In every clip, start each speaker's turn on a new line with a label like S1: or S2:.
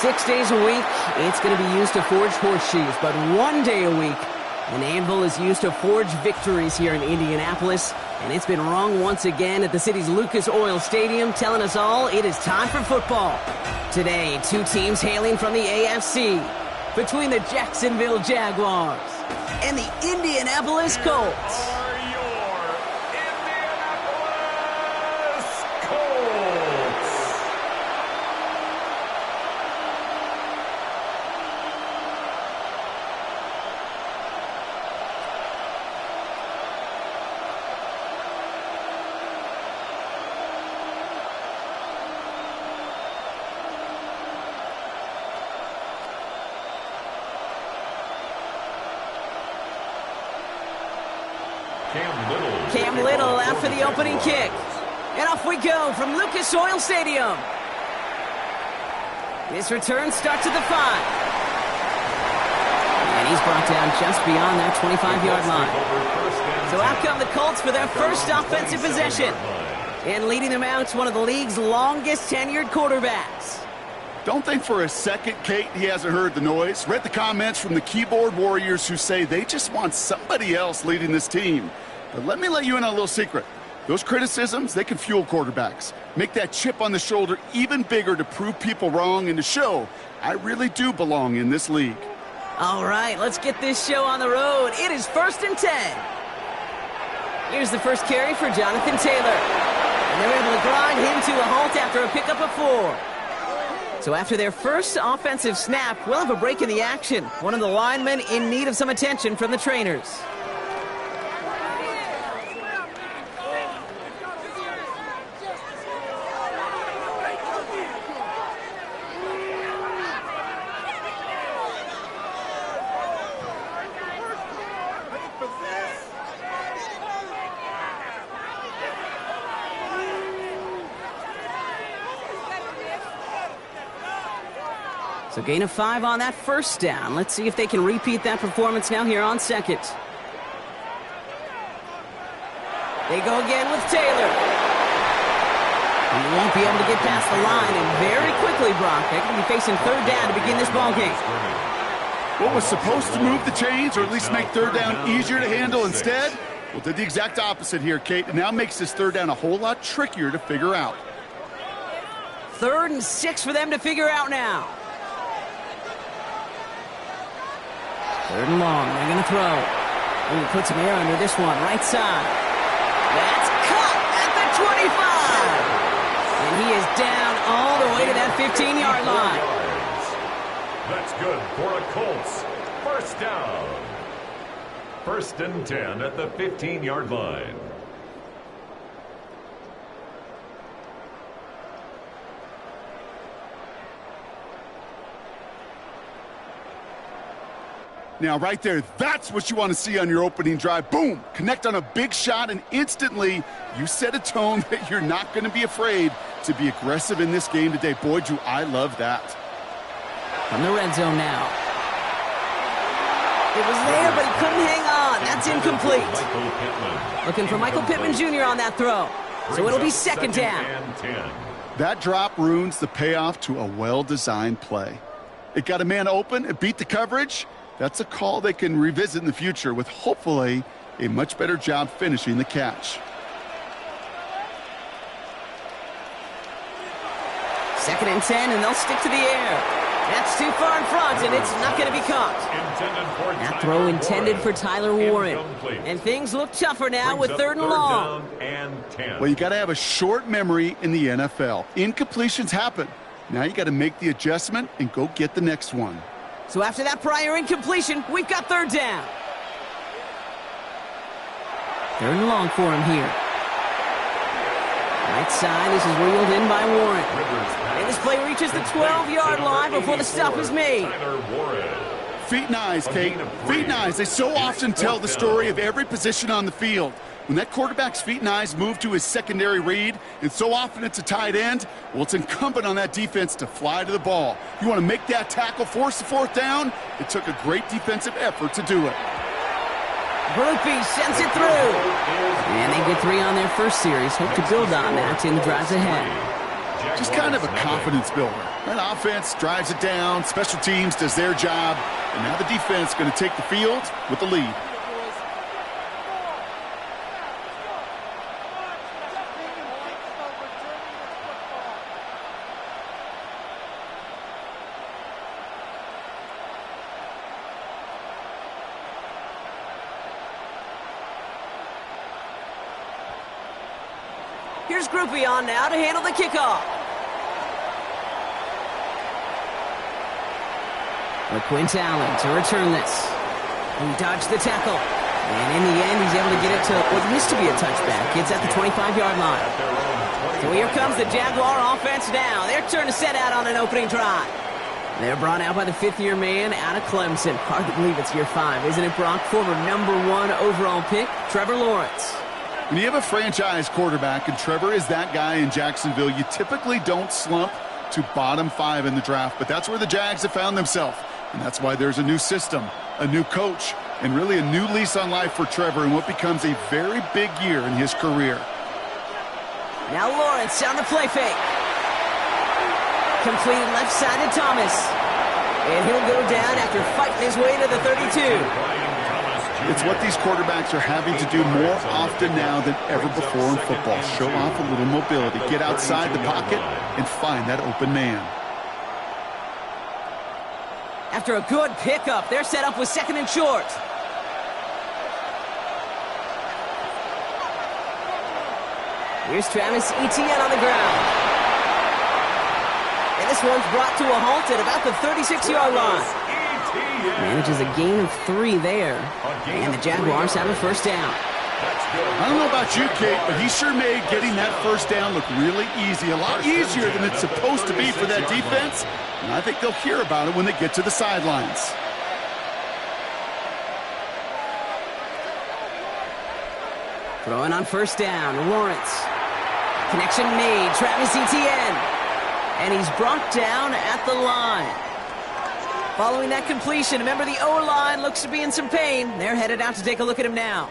S1: 6 days a week, it's going to be used to forge horseshoes, but 1 day a week, an anvil is used to forge victories here in Indianapolis, and it's been rung once again at the city's Lucas Oil Stadium, telling us all it is time for football. Today, two teams hailing from the AFC, between the Jacksonville Jaguars and the Indianapolis Colts. Cam Little out for the opening kick. And off we go from Lucas Oil Stadium. This return starts at the 5. And he's brought down just beyond that 25-yard line. So out come the Colts for their first offensive possession. And leading them out is one of the league's longest tenured quarterbacks.
S2: Don't think for a second, Kate, he hasn't heard the noise. Read the comments from the keyboard warriors who say they just want somebody else leading this team. But let me let you in on a little secret. Those criticisms, they can fuel quarterbacks. Make that chip on the shoulder even bigger to prove people wrong and to show I really do belong in this league.
S1: All right, let's get this show on the road. It is 1st and 10. Here's the first carry for Jonathan Taylor. And they're able to grind him to a halt after a pickup of 4. So after their first offensive snap, we'll have a break in the action. One of the linemen in need of some attention from the trainers. So gain of 5 on that first down. Let's see if they can repeat that performance now here on second. They go again with Taylor. He won't be able to get past the line, and very quickly, Brock, they're going to be facing 3rd down to begin this ballgame.
S2: What was supposed to move the chains, or at least make 3rd down easier to handle instead? Well, did the exact opposite here, Kate, and now makes this 3rd down a whole lot trickier to figure out.
S1: 3rd and 6 for them to figure out now. 3rd and long, they're going to throw. And he puts some air under this one, right side. That's caught at the 25. And he is down all the way to that 15-yard line.
S3: That's good for a Colts. First down. 1st and 10 at the 15-yard line.
S2: Now, right there, that's what you want to see on your opening drive. Boom! Connect on a big shot, and instantly you set a tone that you're not going to be afraid to be aggressive in this game today. Boy, do I love that.
S1: From the red zone now. It was there, but he couldn't hang on. That's incomplete. Looking for Michael Pittman Jr. on that throw. So it'll be 2nd down.
S2: That drop ruins the payoff to a well-designed play. It got a man open, it beat the coverage. That's a call they can revisit in the future with hopefully a much better job finishing the catch.
S1: 2nd and 10, and they'll stick to the air. That's too far in front, and it's not going to be caught. That throw intended for Tyler Warren. And things look tougher now with 3rd and long.
S2: Well, you got to have a short memory in the NFL. Incompletions happen. Now you got to make the adjustment and go get the next one.
S1: So after that prior incompletion, we've got 3rd down. 3rd and long for him here. Right side, this is reeled in by Warren. And this play reaches the 12-yard line before the stop is made.
S2: Feet and eyes, Kate. Feet and eyes. They so often tell the story of every position on the field. When that quarterback's feet and eyes move to his secondary read, and so often it's a tight end, well, it's incumbent on that defense to fly to the ball. You want to make that tackle, force the 4th down? It took a great defensive effort to do it.
S1: Groupie sends it through. And they get 3 on their first series. Hope to build on that in the drives ahead.
S2: just kind of a confidence builder. That offense drives it down, special teams does their job, and now the defense is going to take the field with the lead.
S1: Here's Groupie on now to handle the kickoff. Quint Allen to return this. He dodged the tackle. And in the end, he's able to get it to what used to be a touchback. It's at the 25-yard line. So here comes the Jaguar offense now. Their turn to set out on an opening drive. They're brought out by the fifth-year man out of Clemson. Hard to believe it's year 5, isn't it, Brock? Former #1 overall pick, Trevor Lawrence.
S2: When you have a franchise quarterback, and Trevor is that guy in Jacksonville, you typically don't slump to bottom 5 in the draft, but that's where the Jags have found themselves. And that's why there's a new system, a new coach, and really a new lease on life for Trevor in what becomes a very big year in his career.
S1: Now Lawrence on the play fake. Completed left side to Thomas. And he'll go down after fighting his way to the 32.
S2: It's what these quarterbacks are having to do more often now than ever before in football. Show off a little mobility, get outside the pocket, and find that open man.
S1: After a good pickup, they're set up with 2nd and short. Here's Travis Etienne on the ground. And this one's brought to a halt at about the 36-yard line. Manages a gain of 3 there. And the Jaguars have a first down.
S2: I don't know about you, Kate, but he sure made getting that first down look really easy. A lot easier than it's supposed to be for that defense. And I think they'll hear about it when they get to the sidelines.
S1: Throwing on first down, Lawrence. Connection made, Travis Etienne. And he's brought down at the line. Following that completion, remember the O-line looks to be in some pain. They're headed out to take a look at him now.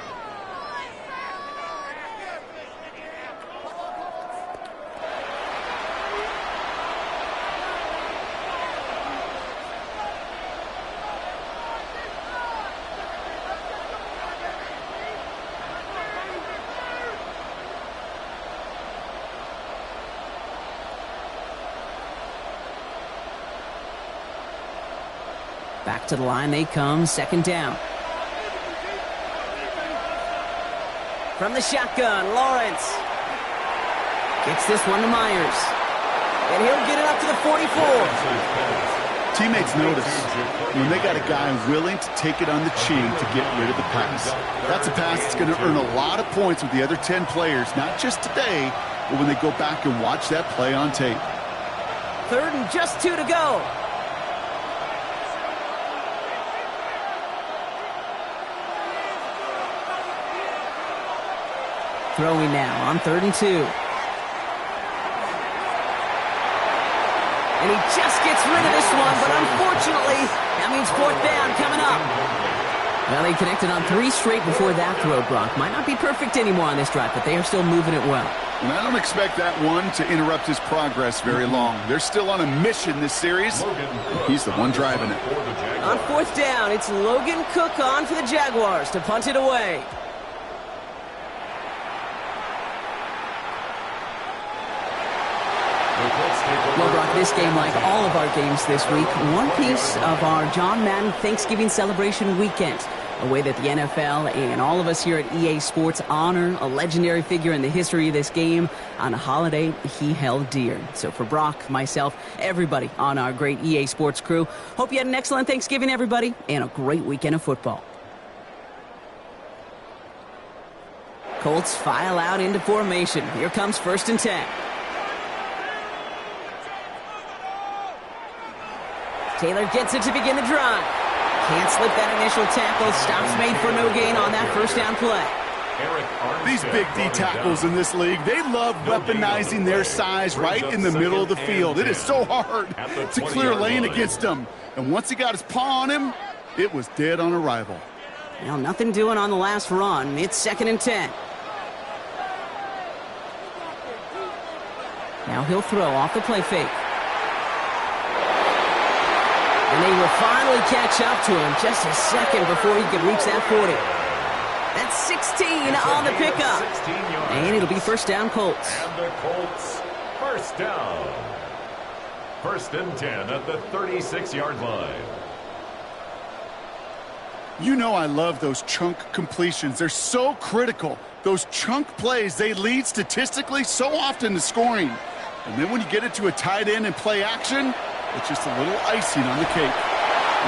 S1: Back to the line they come, 2nd down. From the shotgun, Lawrence. Gets this one to Myers. And he'll get it up to the 44.
S2: Teammates notice when they got a guy willing to take it on the chin to get rid of the pass. That's a pass that's going to earn a lot of points with the other 10 players, not just today, but when they go back and watch that play on tape.
S1: 3rd and just 2 to go. Throwing now on 3rd and 2. And he just gets rid of this one, but unfortunately, that means 4th down coming up. Well, he connected on 3 straight before that throw, Brock. Might not be perfect anymore on this drive, but they are still moving it well.
S2: And I don't expect that one to interrupt his progress very long. They're still on a mission this series. He's the one driving it.
S1: On 4th down, it's Logan Cook on for the Jaguars to punt it away. Well, Brock, this game, like all of our games this week, one piece of our John Madden Thanksgiving celebration weekend. A way that the NFL and all of us here at EA Sports honor a legendary figure in the history of this game on a holiday he held dear. So for Brock, myself, everybody on our great EA Sports crew, hope you had an excellent Thanksgiving, everybody, and a great weekend of football. Colts file out into formation. Here comes 1st and 10. Taylor gets it to begin the drive. Can't slip that initial tackle. Stops made for no gain on that first down play.
S2: These big D tackles in this league, they love weaponizing their size right in the middle of the field. It is so hard to clear lane against them. And once he got his paw on him, it was dead on arrival.
S1: Well, nothing doing on the last run. It's 2nd and 10. Now he'll throw off the play fake. And they will finally catch up to him just a second before he could reach that 40. That's 16 on the pickup. And it'll be first down, Colts.
S3: And the Colts, first down. First and 10 at the 36-yard line.
S2: You know I love those chunk completions. They're so critical. Those chunk plays, they lead statistically so often to scoring. And then when you get it to a tight end and play action, it's just a little icing on the cake.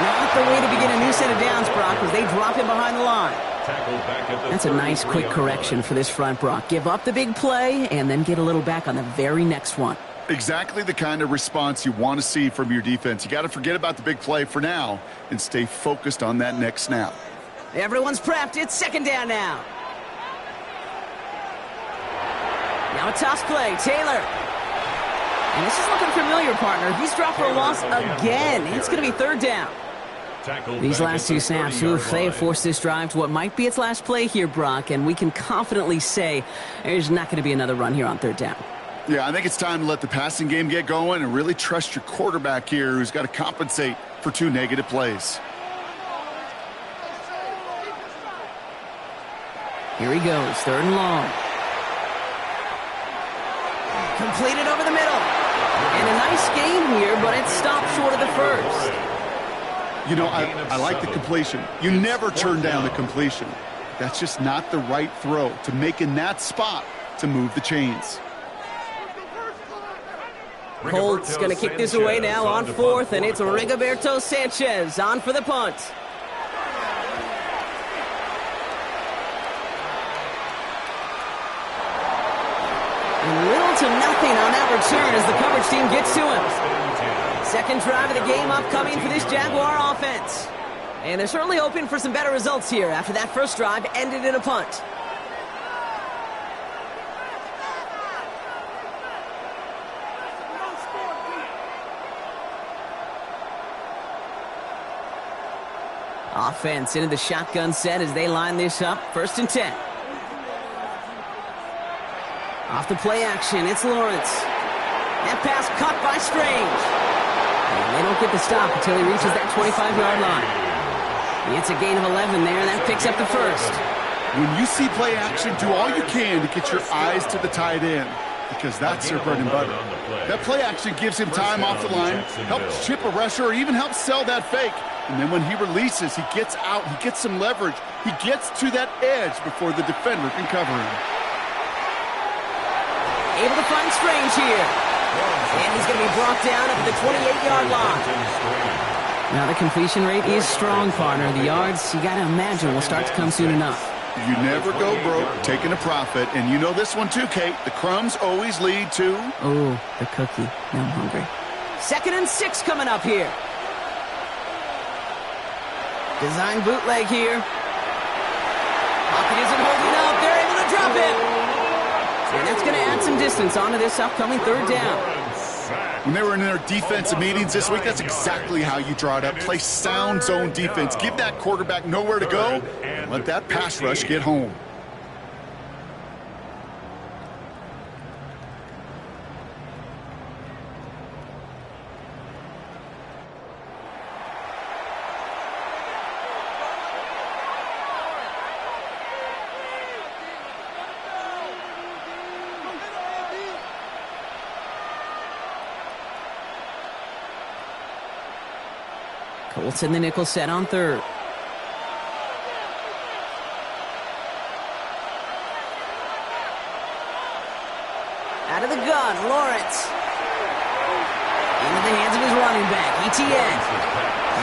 S1: Not the way to begin a new set of downs, Brock, as they drop him behind the line. That's a nice quick correction for this front, Brock. Give up the big play and then get a little back on the very next one.
S2: Exactly the kind of response you want to see from your defense. You got to forget about the big play for now and stay focused on that next snap.
S1: Everyone's prepped. It's second down now. Now a toss play. Taylor. And this is looking familiar, partner. He's dropped for a loss again. It's going to be third down. These last two snaps, they have forced this drive to what might be its last play here, Brock, and we can confidently say there's not going to be another run here on third down.
S2: Yeah, I think it's time to let the passing game get going and really trust your quarterback here, who's got to compensate for 2 negative plays.
S1: Here he goes, third and long. Completed over the middle. And a nice gain here, but it stopped short of the first.
S2: You know, I like the completion. You never turn down the completion. That's just not the right throw to make in that spot to move the chains.
S1: Colts going to kick this away now on fourth, and it's Rigoberto Sanchez on for the punt. And little to nothing on that return as the coverage team gets to him. Second drive of the game upcoming for this Jaguar offense. And they're certainly hoping for some better results here after that first drive ended in a punt. Offense into the shotgun set as they line this up. First and 10. Off the play action, it's Lawrence. That pass caught by Strange. And they don't get the stop until he reaches that 25-yard line. It's a gain of 11 there, and that picks up the first.
S2: When you see play action, do all you can to get your eyes to the tight end, because that's their bread and butter. That play action gives him time off the line, helps chip a rusher, or even helps sell that fake. And then when he releases, he gets out, he gets some leverage. He gets to that edge before the defender can cover him.
S1: Able to find Strange here. And he's going to be brought down at the 28-yard line. Now the completion rate is strong, partner. The yards, you got to imagine, will start to come soon enough.
S2: You never go broke taking a profit. And you know this one too, Kate. The crumbs always lead to...
S1: Oh, the cookie. Now I'm hungry. 2nd and 6 coming up here. Design bootleg here. Pocket isn't holding up. They're able to drop it. And that's going to add some distance onto this upcoming third down.
S2: When they were in their defensive meetings this week, that's exactly how you draw it up. Play sound zone defense. Give that quarterback nowhere to go and let that pass rush get home.
S1: Colts in the nickel set on third. Out of the gun, Lawrence. Into the hands of his running back, ETN.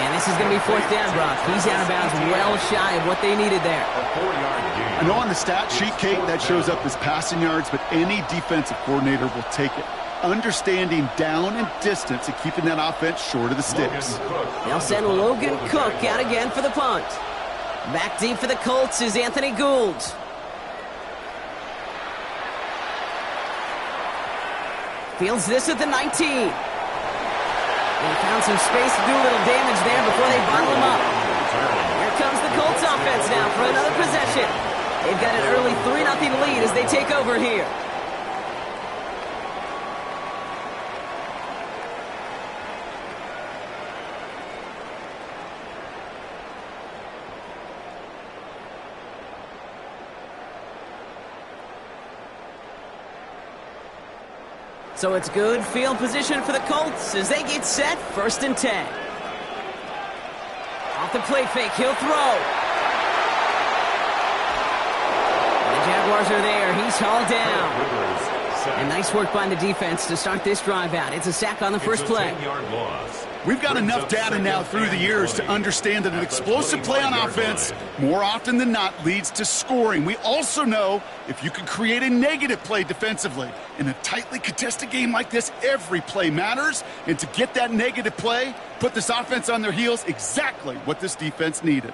S1: And this is going to be fourth down, Brock. He's out of bounds, well shy of what they needed there.
S2: I know on the stat sheet, Kate, that shows up as passing yards, but any defensive coordinator will take it. Understanding down and distance and keeping that offense short of the sticks.
S1: They'll send Logan Cook out again for the punt. Back deep for the Colts is Anthony Gould. Fields this at the 19. And found some space to do a little damage there before they bottle him up. Here comes the Colts offense now for another possession. They've got an early 3-0 lead as they take over here. So it's good field position for the Colts as they get set, 1st and 10. Off the play fake, he'll throw. And the Jaguars are there. He's hauled down. And nice work by the defense to start this drive out. It's a sack on the first play.
S3: 10-yard loss.
S2: We've got enough data now through the years to understand that an explosive play on offense, more often than not, leads to scoring. We also know if you can create a negative play defensively. In a tightly contested game like this, every play matters. And to get that negative play, put this offense on their heels, exactly what this defense needed.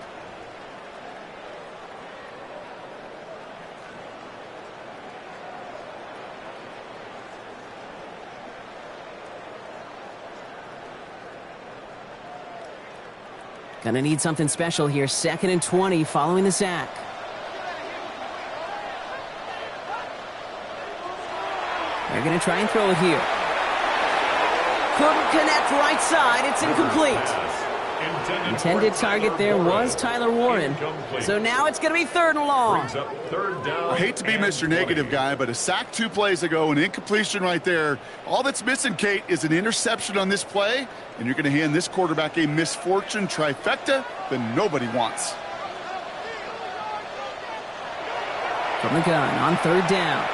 S1: Gonna need something special here. 2nd and 20 following the sack. They're gonna try and throw it here. Couldn't connect right side. It's incomplete. Intended target there was Tyler Warren. So now it's going to be 3rd and long.
S2: I hate to be Mr. Negative guy, but a sack 2 plays ago, an incompletion right there. All that's missing, Kate, is an interception on this play, and you're going to hand this quarterback a misfortune trifecta that nobody wants.
S1: From the gun on 3rd down.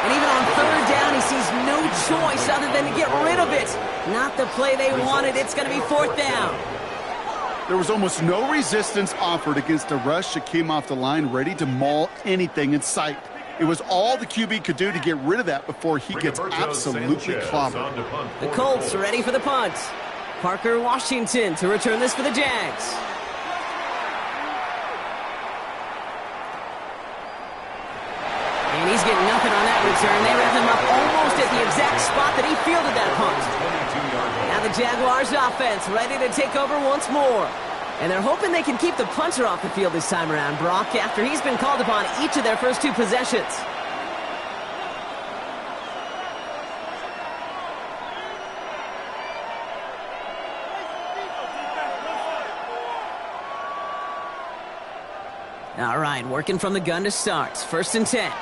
S1: And even on 3rd down, he sees no choice other than to get rid of it. Not the play they wanted. It's going to be 4th down.
S2: There was almost no resistance offered against a rush that came off the line ready to maul anything in sight. It was all the QB could do to get rid of that before he gets absolutely clobbered.
S1: The Colts are ready for the punt. Parker Washington to return this for the Jags. And he's getting nothing on that return. They wrap him up almost at the exact spot that he fielded that punt. Now the Jaguars offense ready to take over once more. And they're hoping they can keep the punter off the field this time around, Brock, after he's been called upon each of their first 2 possessions. All right, working from the gun to start. 1st and 10.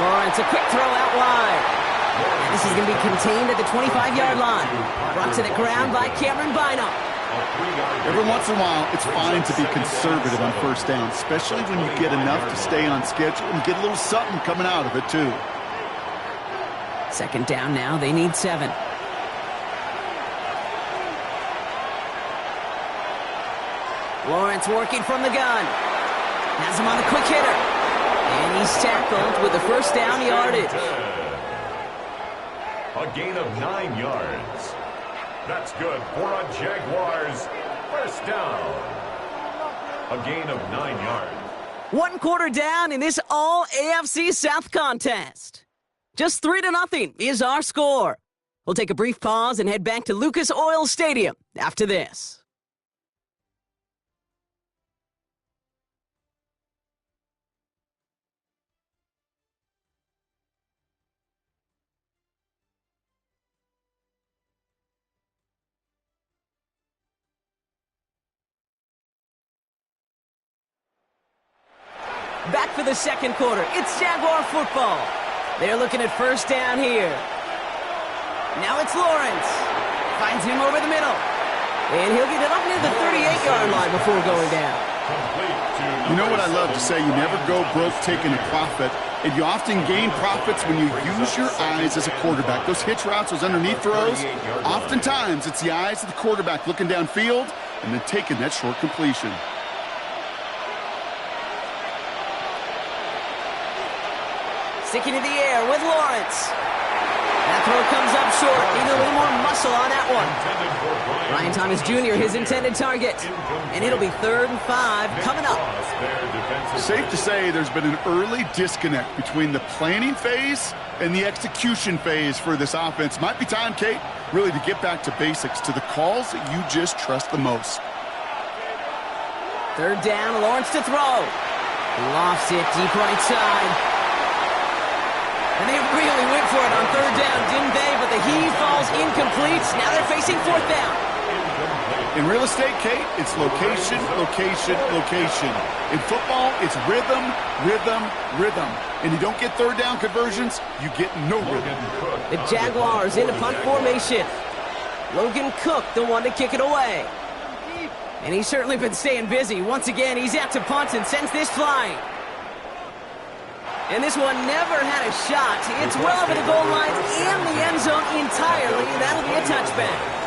S1: Lawrence, a quick throw out wide. And this is going to be contained at the 25-yard line. Brought to the ground by Cameron Bynum.
S2: Every once in a while, it's fine to be conservative on 1st down, especially when you get enough to stay on schedule and get a little something coming out of it, too.
S1: 2nd down now. They need 7. Lawrence working from the gun. Has him on the quick hitter. And he's tackled with the 1st down yardage.
S3: A gain of 9 yards. That's good for a Jaguars 1st down. A gain of 9 yards.
S1: 1 quarter down in this all AFC South contest. Just 3-0 is our score. We'll take a brief pause and head back to Lucas Oil Stadium after this. Back for the 2nd quarter. It's Jaguar football. They're looking at 1st down here. Now it's Lawrence. Finds him over the middle. And he'll get it up near the 38-yard line before going down.
S2: You know what I love to say? You never go broke taking a profit. And you often gain profits when you use your eyes as a quarterback. Those hitch routes, those underneath throws, oftentimes it's the eyes of the quarterback looking downfield and then taking that short completion.
S1: Sticking to the air with Lawrence. That throw comes up short. Need a little more muscle on that one. Ryan Thomas Jr., his intended target. And it'll be 3rd and 5 coming up.
S2: Safe to say there's been an early disconnect between the planning phase and the execution phase for this offense. Might be time, Kate, really to get back to basics, to the calls that you just trust the most.
S1: 3rd down, Lawrence to throw. Lofts it deep right side. And they really went for it on 3rd down, didn't they? But the heave falls incomplete. Now they're facing 4th down.
S2: In real estate, Kate, it's location, location, location. In football, it's rhythm, rhythm, rhythm. And you don't get third down conversions, you get no rhythm.
S1: The Jaguars into punt formation. Logan Cook, the one to kick it away. And he's certainly been staying busy. Once again, he's out to punt and sends this flying. And this one never had a shot. It's well over the goal line and the end zone entirely. That'll be a touchback.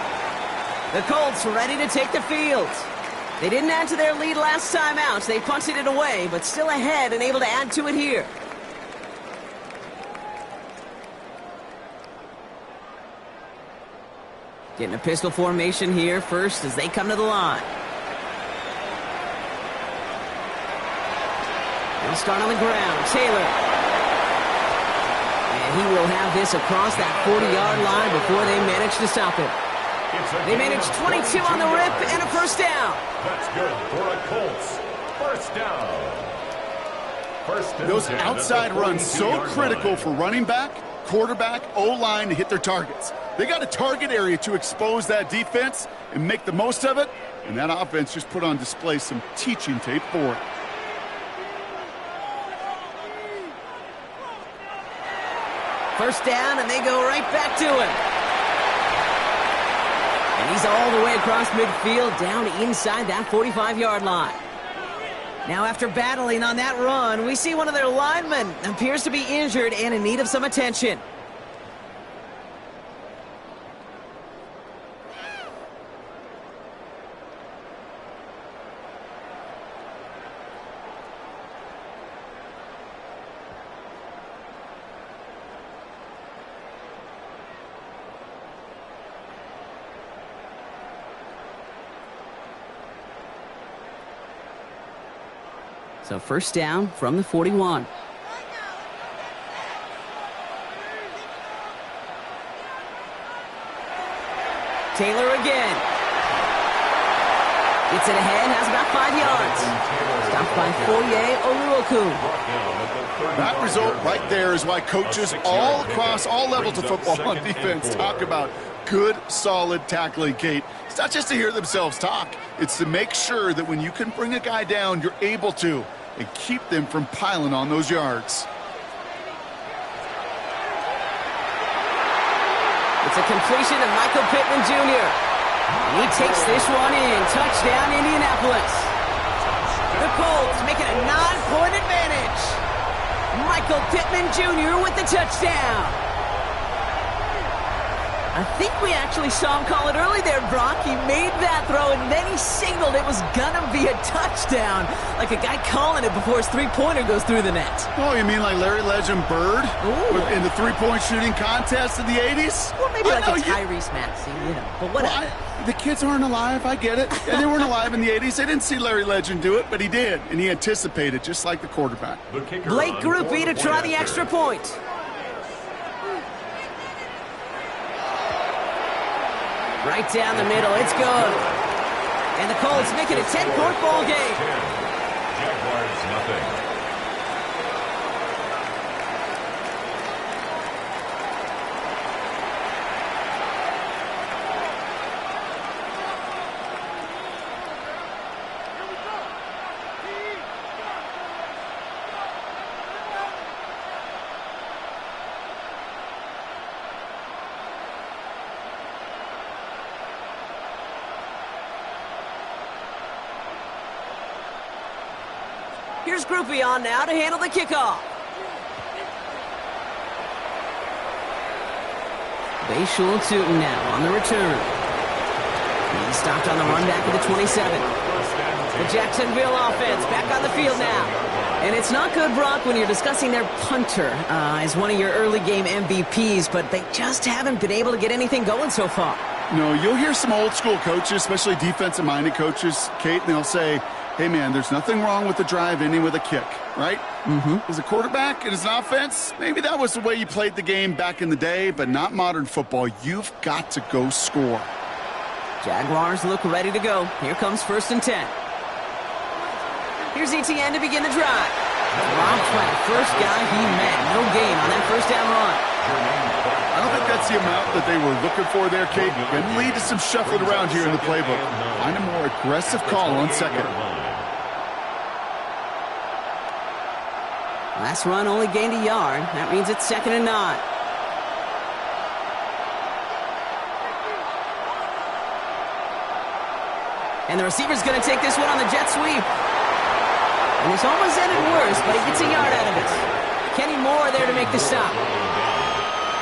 S1: The Colts ready to take the field. They didn't add to their lead last time out. They punted it away, but still ahead and able to add to it here. Getting a pistol formation here first as they come to the line. They'll start on the ground. Taylor. And he will have this across that 40-yard line before they manage to stop it. They managed 22 on the rip and a first down.
S3: That's good for a Colts. First down.
S2: Those outside runs so critical for running back, quarterback, O-line to hit their targets. They got a target area to expose that defense and make the most of it, and that offense just put on display some teaching tape for it.
S1: First down, and they go right back to him. And he's all the way across midfield, down inside that 45-yard line. Now, after battling on that run, we see one of their linemen appears to be injured and in need of some attention. So first down from the 41. Taylor again. Gets it ahead, has about 5 yards. Stopped by Foye Oluokun.
S2: That result right there is why coaches all across all levels of football on defense talk about good, solid tackling, Kate. It's not just to hear themselves talk. It's to make sure that when you can bring a guy down, you're able to, and keep them from piling on those yards.
S1: It's a completion of Michael Pittman Jr. And he takes this one in. Touchdown, Indianapolis. The Colts making a 9-point advantage. Michael Pittman Jr. with the touchdown. I think we actually saw him call it early there, Brock. He made that throw, and then he signaled it was going to be a touchdown. Like a guy calling it before his three-pointer goes through the net.
S2: Oh, you mean like Larry Legend Bird in the three-point shooting contest in the 80s?
S1: Well, maybe like a Tyrese Maxey, you know, but whatever.
S2: Well, the kids aren't alive, I get it. And they weren't alive in the 80s. They didn't see Larry Legend do it, but he did, and he anticipated, just like the quarterback.
S1: Blake Grupe to try the extra point. Right down the middle, it's good. And the Colts make it a 10-point ball game.
S3: Jaguars nothing.
S1: Here's Grupe on now to handle the kickoff. Bayshul Tootin now on the return. He's stopped on the run back at the 27. The Jacksonville offense back on the field now. And it's not good, Brock, when you're discussing their punter as one of your early game MVPs, but they just haven't been able to get anything going so far.
S2: No, you'll hear some old school coaches, especially defensive-minded coaches, Kate, and they'll say, hey, man, there's nothing wrong with the drive ending with a kick, right? As a quarterback and as an offense, maybe that was the way you played the game back in the day, but not modern football. You've got to go score.
S1: Jaguars look ready to go. Here comes 1st and 10. Here's ETN to begin the drive. Dropped by the first guy he met. No gain on that first down run.
S2: I don't think that's the amount that they were looking for there, Kate. Going to lead to some shuffling around here in the playbook. Find a more aggressive call on second.
S1: Last run only gained a yard. That means it's 2nd and 9. And the receiver's going to take this one on the jet sweep. And this almost ended worse, but he gets a yard out of it. Kenny Moore there to make the stop.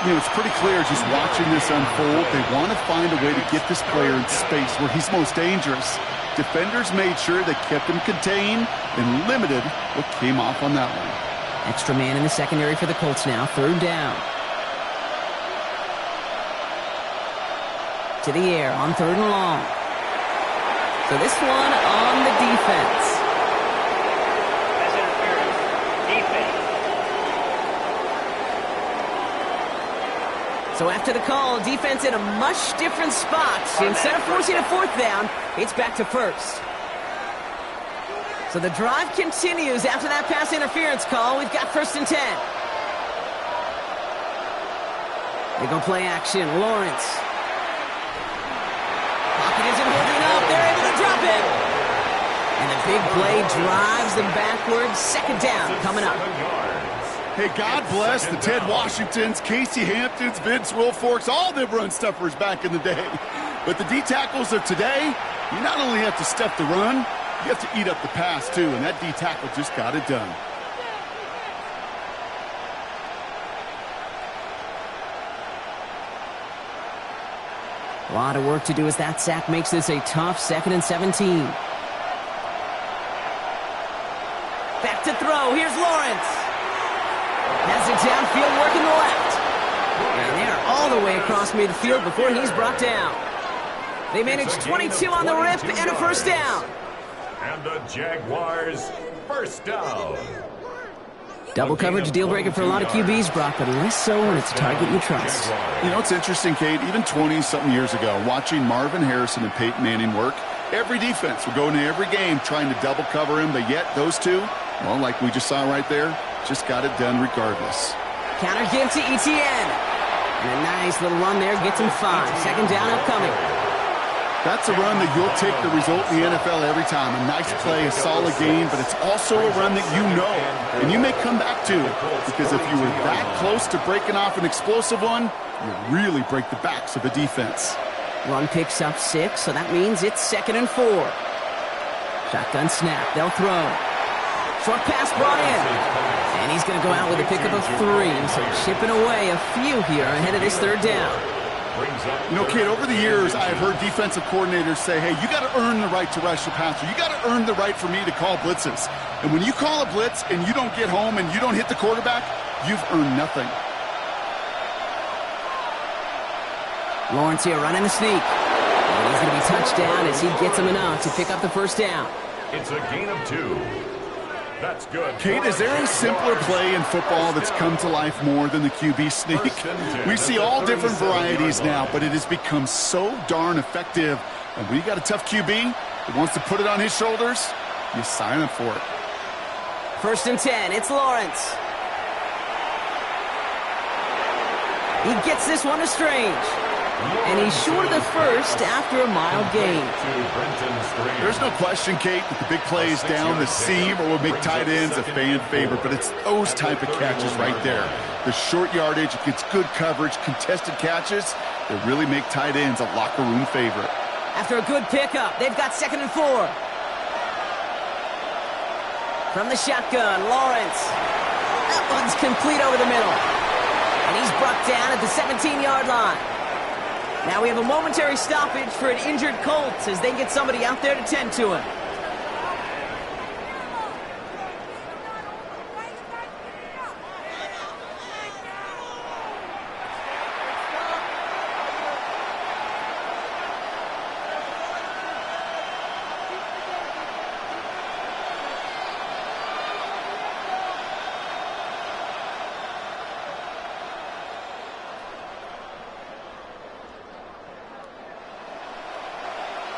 S2: You know, it's pretty clear just watching this unfold. They want to find a way to get this player in space where he's most dangerous. Defenders made sure they kept him contained and limited what came off on that one.
S1: Extra man in the secondary for the Colts now. 3rd down. To the air on 3rd and long. So this one on the defense. So after the call, defense in a much different spot. Instead of forcing a 4th down, it's back to 1st. So the drive continues after that pass interference call. We've got 1st and 10. They go play action. Lawrence. Pocket isn't holding up. They're able to drop it. And the big play drives them backwards. 2nd down coming up.
S2: Hey, God bless the Ted Washingtons, Casey Hamptons, Vince Wilforks, all them run stuffers back in the day. But the D-tackles of today, you not only have to stuff the run, you have to eat up the pass, too, and that D-tackle just got it done.
S1: A lot of work to do as that sack makes this a tough 2nd and 17. Back to throw. Here's Lawrence. Has it downfield, working the left. And they're all the way across midfield before he's brought down. They manage 22 on the rip and a 1st down.
S3: And the Jaguars, 1st down.
S1: Double coverage deal breaker for a lot of QBs, Brock, but less so when it's a target you trust.
S2: You know, it's interesting, Kate, even 20-something years ago, watching Marvin Harrison and Peyton Manning work, every defense would go into every game trying to double cover him, but yet those two, well, like we just saw right there, just got it done regardless.
S1: Counter give to Etienne. And a nice little run there gets him 5. 2nd down upcoming.
S2: That's a run that you'll take the result in the NFL every time. A nice play, a solid game, but it's also a run that you know, and you may come back to, because if you were that close to breaking off an explosive one, you really break the backs of the defense.
S1: Run picks up 6, so that means it's 2nd and 4. Shotgun snap. They'll throw. Short pass brought in. And he's going to go out with a pickup of 3. So chipping away a few here ahead of this 3rd down.
S2: You know, Kate, over the years, I've heard defensive coordinators say, hey, you got to earn the right to rush the passer. You got to earn the right for me to call blitzes. And when you call a blitz and you don't get home and you don't hit the quarterback, you've earned nothing.
S1: Lawrence here running the sneak. And he's going to be touched down as he gets him enough to pick up the 1st down.
S3: It's a gain of 2. That's good.
S2: Kate, is there a simpler play in football that's come to life more than the QB sneak? We see all different varieties now, but it has become so darn effective. And when you got a tough QB that wants to put it on his shoulders, you sign up for it.
S1: 1st and 10. It's Lawrence. He gets this one to Strange. And he's short of the 1st after a mild gain.
S2: There's no question, Kate, that the big plays down the seam or will make tight ends a fan favorite, but it's those type of catches right there. The short yardage, it gets good coverage, contested catches that really make tight ends a locker room favorite.
S1: After a good pickup, they've got 2nd and 4. From the shotgun, Lawrence. That one's complete over the middle. And he's brought down at the 17-yard line. Now we have a momentary stoppage for an injured Colts as they get somebody out there to tend to him.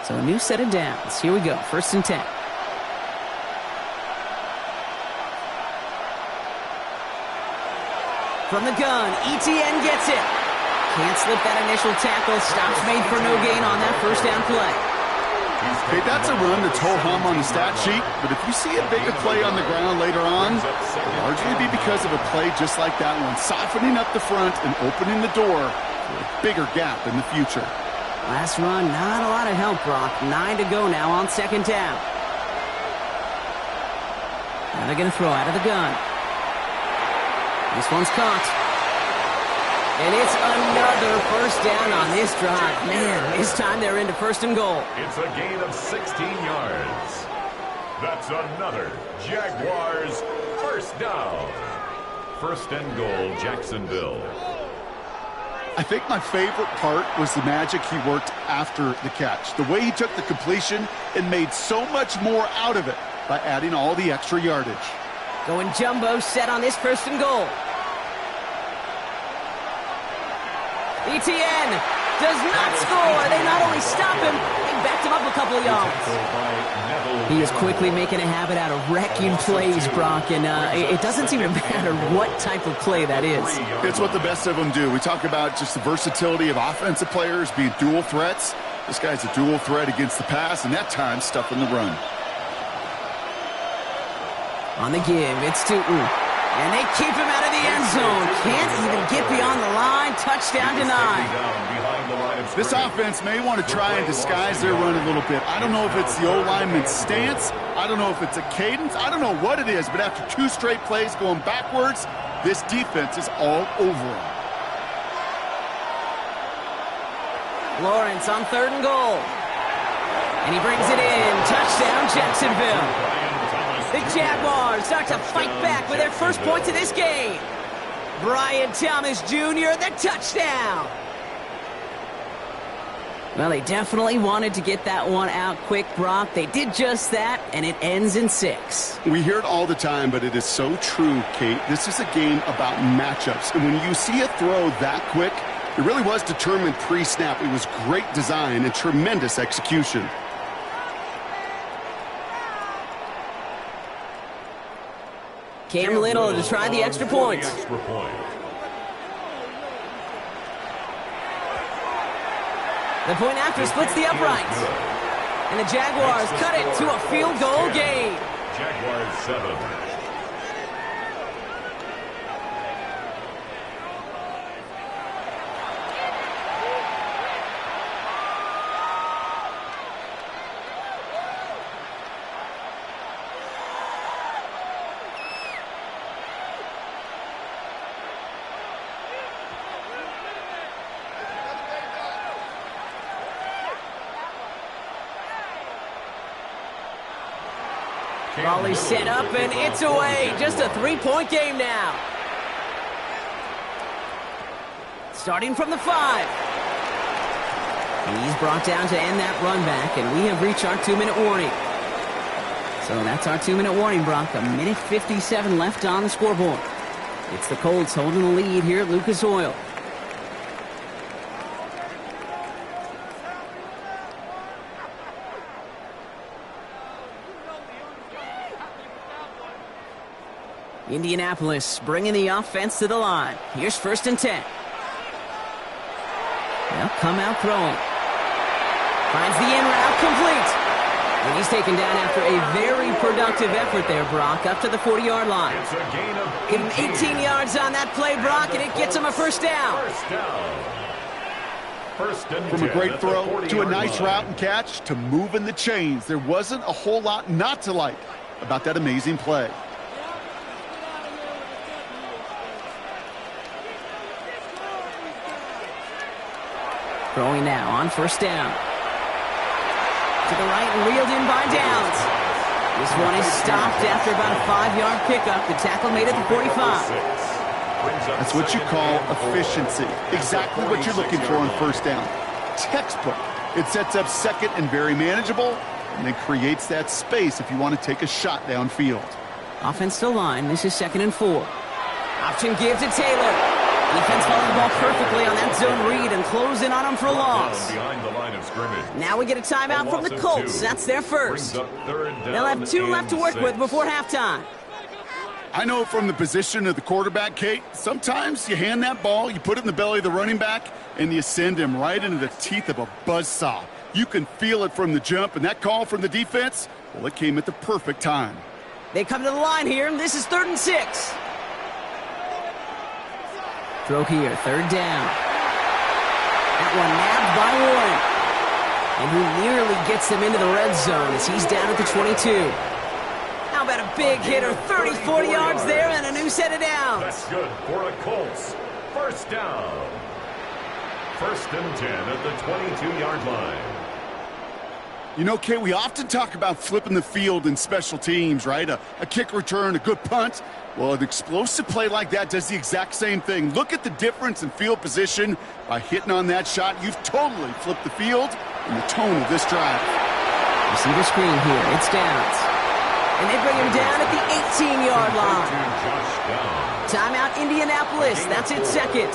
S1: So a new set of downs. Here we go. 1st and 10. From the gun, ETN gets it. Can't slip that initial tackle. Stops made for no gain on that first down play.
S2: Okay, that's a run that's ho-hum on the stat sheet, but if you see a bigger play on the ground later on, it'll largely be because of a play just like that one, softening up the front and opening the door for a bigger gap in the future.
S1: Last run, not a lot of help, Brock. 9 to go now on second down. Now they're going to throw out of the gun. This one's caught. And it's another first down on this drive. Man, this time they're into first and goal.
S3: It's a gain of 16 yards. That's another Jaguars first down. First and goal, Jacksonville.
S2: I think my favorite part was the magic he worked after the catch. The way he took the completion and made so much more out of it by adding all the extra yardage.
S1: Going jumbo set on this first and goal. ETN does not score. They not only stop him, they backed him up a couple of yards. He is quickly making a habit out of wrecking plays, Brock, and it doesn't seem to matter what type of play that is.
S2: It's what the best of them do. We talk about just the versatility of offensive players being dual threats. This guy's a dual threat against the pass, and that time stuffing the run.
S1: On the give, it's Tootin. And they keep him out of the end zone. Can't even get beyond the line. Touchdown denied.
S2: This offense may want to try and disguise their run a little bit. I don't know if it's the O-lineman's stance. I don't know if it's a cadence. I don't know what it is. But after 2 straight plays going backwards, this defense is all over him.
S1: Lawrence on third and goal. And he brings it in. Touchdown, Jacksonville. The Jaguars start to fight back with their first points of this game. Brian Thomas Jr., the touchdown. Well, they definitely wanted to get that one out quick, Brock. They did just that, and it ends in 6.
S2: We hear it all the time, but it is so true, Kate. This is a game about matchups. And when you see a throw that quick, it really was determined pre-snap. It was great design and tremendous execution.
S1: Cam Little to try the extra point. The point after splits the uprights. And the Jaguars cut it to a field goal game.
S3: Jaguars 7.
S1: Raleigh set up, and it's away. Just a 3-point game now. Starting from the 5. He's brought down to end that run back, and we have reached our 2-minute warning. So that's our 2-minute warning, Brock. 1:57 left on the scoreboard. It's the Colts holding the lead here at Lucas Oil. Indianapolis bringing the offense to the line. Here's 1st and 10. They'll come out throwing. Finds the in route complete. And he's taken down after a very productive effort there, Brock, up to the 40-yard line.
S3: It's a gain of 18.
S1: Give him 18 yards on that play, Brock, and it gets him a first down.
S3: First and
S2: From a great throw to a nice route and catch to moving the chains. There wasn't a whole lot not to like about that amazing play.
S1: Throwing now on 1st down. To the right and reeled in by Downs. This one is stopped after about a 5-yard pickup. The tackle made at the 45.
S2: That's what you call efficiency. Exactly what you're looking for on 1st down. Textbook. It sets up 2nd and very manageable, and then creates that space if you want to take a shot downfield.
S1: Offense to line. This is 2nd and 4. Option give to Taylor. Defense following the ball perfectly on that zone read and closing on him for a loss.
S3: Behind the line of scrimmage.
S1: Now we get a timeout from the Colts. That's their first. They'll have 2 left to work with before halftime.
S2: I know from the position of the quarterback, Kate, sometimes you hand that ball, you put it in the belly of the running back, and you send him right into the teeth of a buzzsaw. You can feel it from the jump, and that call from the defense, well, it came at the perfect time.
S1: They come to the line here, and this is 3rd and 6. Throw here, 3rd down. That one nabbed by Warren. And he nearly gets them into the red zone as he's down at the 22. How about a big hitter, 30, 40 yards there, and a new set of downs.
S3: That's good for the Colts. 1st down. 1st and 10 at the 22-yard line.
S2: You know, Kate, we often talk about flipping the field in special teams, right? A kick return, a good punt. Well, an explosive play like that does the exact same thing. Look at the difference in field position. By hitting on that shot, you've totally flipped the field and the tone of this drive.
S1: You see the screen here. It's Downs. And they bring him down at the 18-yard line. Timeout, Indianapolis. That's its 2nd.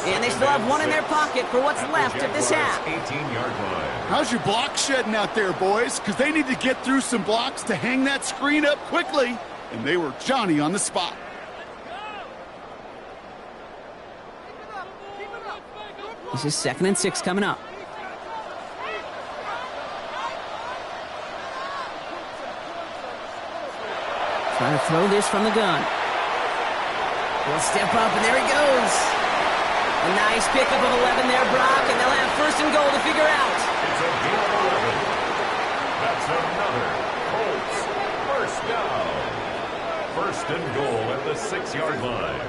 S1: And they still have one in their pocket for what's left of this half.
S3: 18-yard line.
S2: How's your block shedding out there, boys? Because they need to get through some blocks to hang that screen up quickly. And they were Johnny on the spot.
S1: This is 2nd and 6 coming up. Trying to throw this from the gun. He'll step up, and there he goes. A nice pickup of 11 there, Brock, and they'll have 1st and goal to figure out.
S3: It's a gain of 11. That's another Colts 1st down. 1st and goal at the 6-yard line.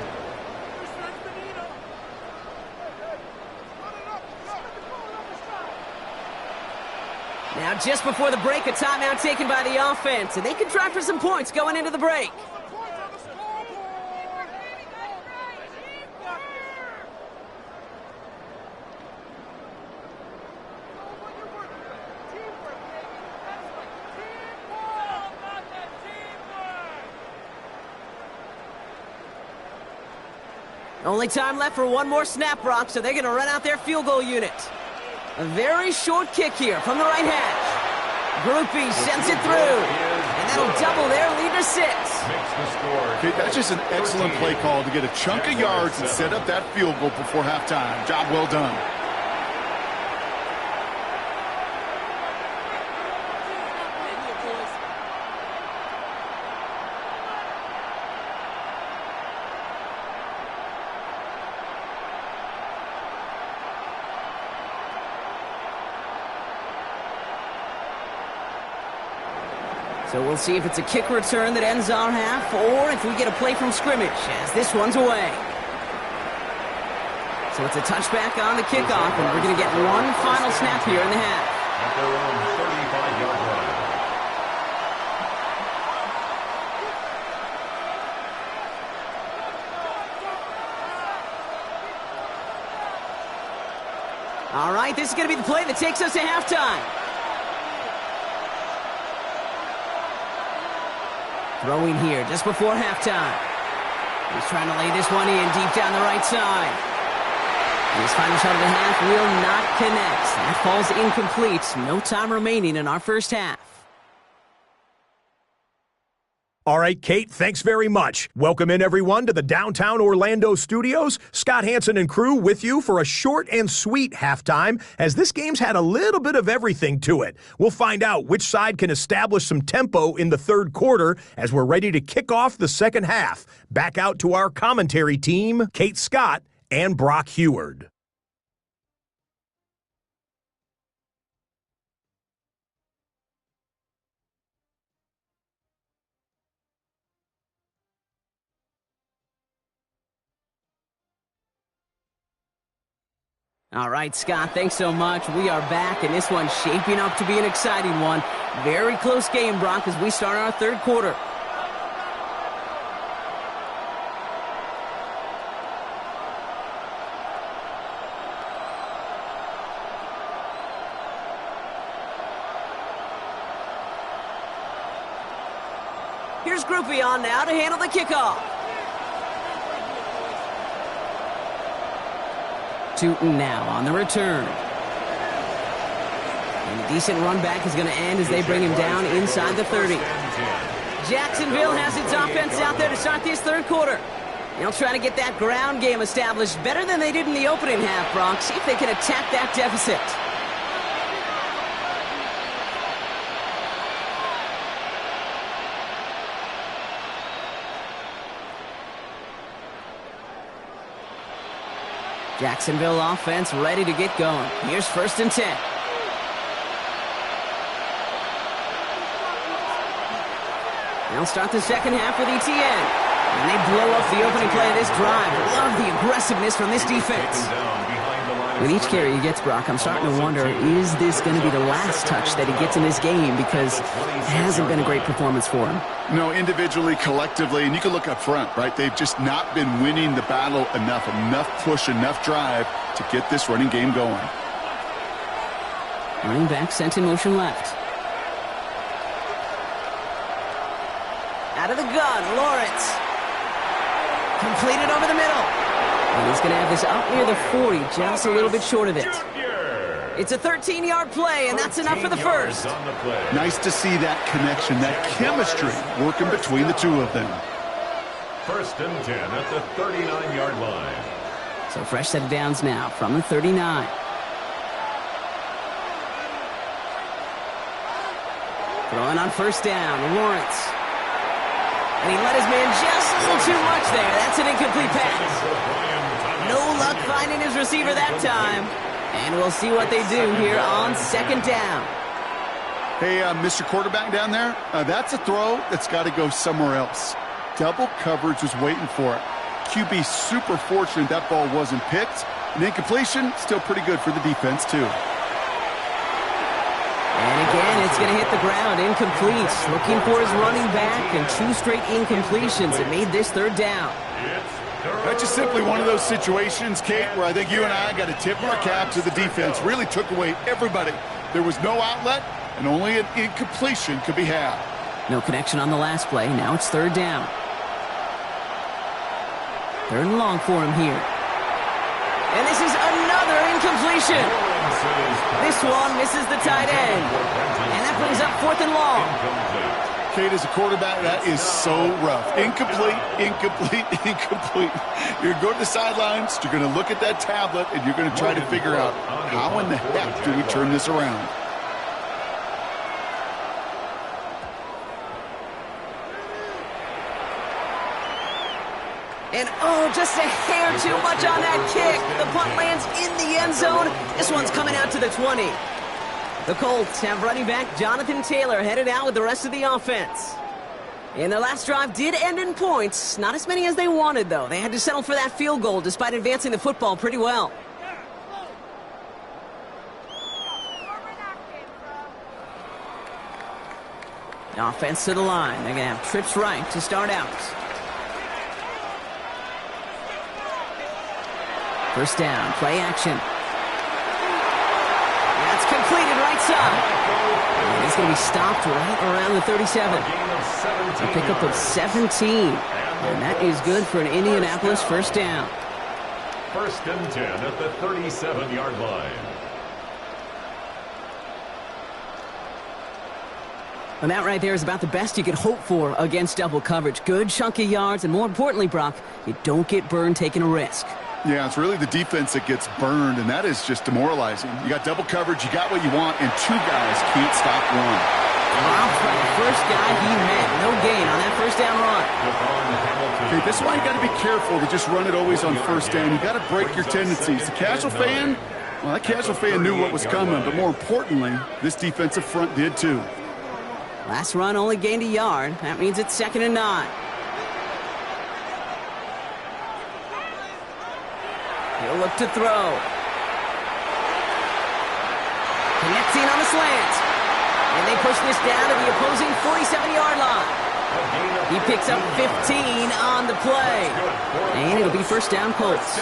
S1: Now, just before the break, a timeout taken by the offense, and they can try for some points going into the break. Only time left for one more snap, Brock, so they're going to run out their field goal unit. A very short kick here from the right hash. Groupie sends it through, and that'll double their lead to 6.
S2: Okay, that's just an excellent play call to get a chunk of yards and set up that field goal before halftime. Job well done.
S1: So we'll see if it's a kick return that ends our half, or if we get a play from scrimmage, as this one's away. So it's a touchback on the kickoff, and we're going to get one final snap here in the half.
S3: At their own 35-yard line.
S1: All right, this is going to be the play that takes us to halftime. Throwing here just before halftime. He's trying to lay this one in deep down the right side. And his final shot of the half will not connect. That falls incomplete. No time remaining in our first half.
S4: All right, Kate, thanks very much. Welcome in, everyone, to the downtown Orlando studios. Scott Hansen and crew with you for a short and sweet halftime, as this game's had a little bit of everything to it. We'll find out which side can establish some tempo in the third quarter as we're ready to kick off the second half. Back out to our commentary team, Kate Scott and Brock Heward.
S1: All right, Scott, thanks so much. We are back, and this one's shaping up to be an exciting one. Very close game, Brock, as we start our third quarter. Here's Groupie on now to handle the kickoff. Tootin now on the return. And a decent run back is going to end as they bring him down inside the 30. Jacksonville has its offense out there to start this third quarter. They'll try to get that ground game established better than they did in the opening half, Brock. See if they can attack that deficit. Jacksonville offense ready to get going. Here's 1st and 10. They'll start the second half with ETN. And they blow up the opening play of this drive. Love the aggressiveness from this defense. With each carry he gets, Brock, I'm starting to wonder, is this going to be the last touch that he gets in this game? Because it hasn't been a great performance for him.
S2: No, individually, collectively, and you can look up front, right? They've just not been winning the battle enough push, enough drive to get this running game going.
S1: Running back sent in motion left. Out of the gun, Lawrence. Completed over the middle. And he's going to have this up near the 40, just a little bit short of it. It's a 13-yard play, and that's enough for the first.
S2: Nice to see that connection, that chemistry working between the two of them.
S3: 1st and 10 at the 39-yard line.
S1: So fresh set of downs now from the 39. Throwing on 1st down, Lawrence. And he let his man just a little too much there. That's an incomplete pass. No luck finding his receiver that time. And we'll see what they do here on 2nd down.
S2: Hey, Mr. Quarterback down there, that's a throw that's got to go somewhere else. Double coverage was waiting for it. QB super fortunate that ball wasn't picked. And incompletion, still pretty good for the defense, too.
S1: And again, it's going to hit the ground, incomplete. Looking for his running back, and 2 straight incompletions. It made this 3rd down.
S2: That's just simply one of those situations, Kate, where I think you and I got to tip our cap to the defense. Really took away everybody. There was no outlet, and only an incompletion could be had.
S1: No connection on the last play. Now it's 3rd down. 3rd and long for him here. And this is another incompletion. This one misses the tight end. And that brings up 4th and long.
S2: Kate, as a quarterback, that is so rough. Incomplete, incomplete, incomplete. You're going to go to the sidelines, you're going to look at that tablet, and you're going to try to figure out how in the heck do we turn this around.
S1: And oh, just a hair too much on that kick. The punt lands in the end zone. This one's coming out to the 20. The Colts have running back Jonathan Taylor headed out with the rest of the offense. And their last drive did end in points. Not as many as they wanted, though. They had to settle for that field goal despite advancing the football pretty well. The offense to the line. They're going to have trips right to start out. 1st down, play action. That's completed right side. And it's going to be stopped right around the 37. A pickup of 17. And that is good for an Indianapolis 1st down.
S3: 1st and 10 at the 37-yard line.
S1: And that right there is about the best you could hope for against double coverage. Good chunk of yards, and more importantly, Brock, you don't get burned taking a risk.
S2: Yeah, it's really the defense that gets burned, and that is just demoralizing. You got double coverage, you got what you want, and 2 guys can't stop one.
S1: Dropped by the first guy he met. No gain on that 1st down run.
S2: Okay, this is why you got to be careful to just run it always on 1st down. You got to break your tendencies. The casual fan, well, that casual fan knew what was coming, but more importantly, this defensive front did too.
S1: Last run only gained a yard. That means it's 2nd and 9. He'll look to throw. Connecting on the slant. And they push this down to the opposing 47-yard line. He picks up 15 on the play. And it'll be 1st down Colts.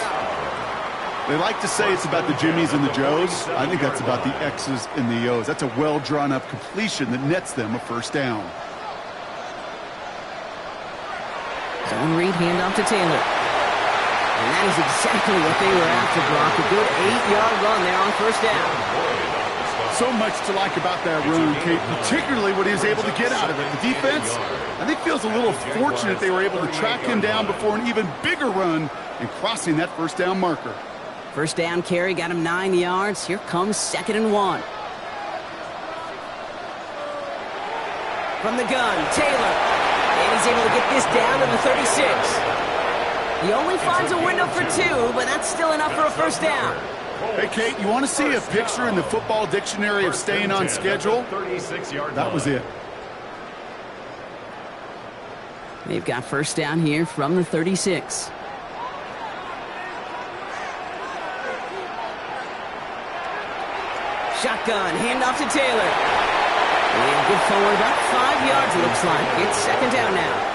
S2: They like to say it's about the Jimmies and the Joes. I think that's about the X's and the O's. That's a well-drawn-up completion that nets them a 1st down.
S1: Zone read handoff to Taylor. And that is exactly what they were after, Brock. A good 8-yard run there on 1st down.
S2: So much to like about that run, Kate, particularly what he was able to get out of it. The defense, I think, feels a little fortunate they were able to track him down before an even bigger run and crossing that first down marker.
S1: First down carry got him 9 yards. Here comes 2nd and 1. From the gun, Taylor. And he's able to get this down to the 36. He only finds a window for 2, but that's still enough for a first down.
S2: Hey, Kate, you want to see a picture in the football dictionary of staying on schedule? That was it.
S1: They've got first down here from the 36. Shotgun, handoff to Taylor. And good forward, about 5 yards, it looks like. It's 2nd down now.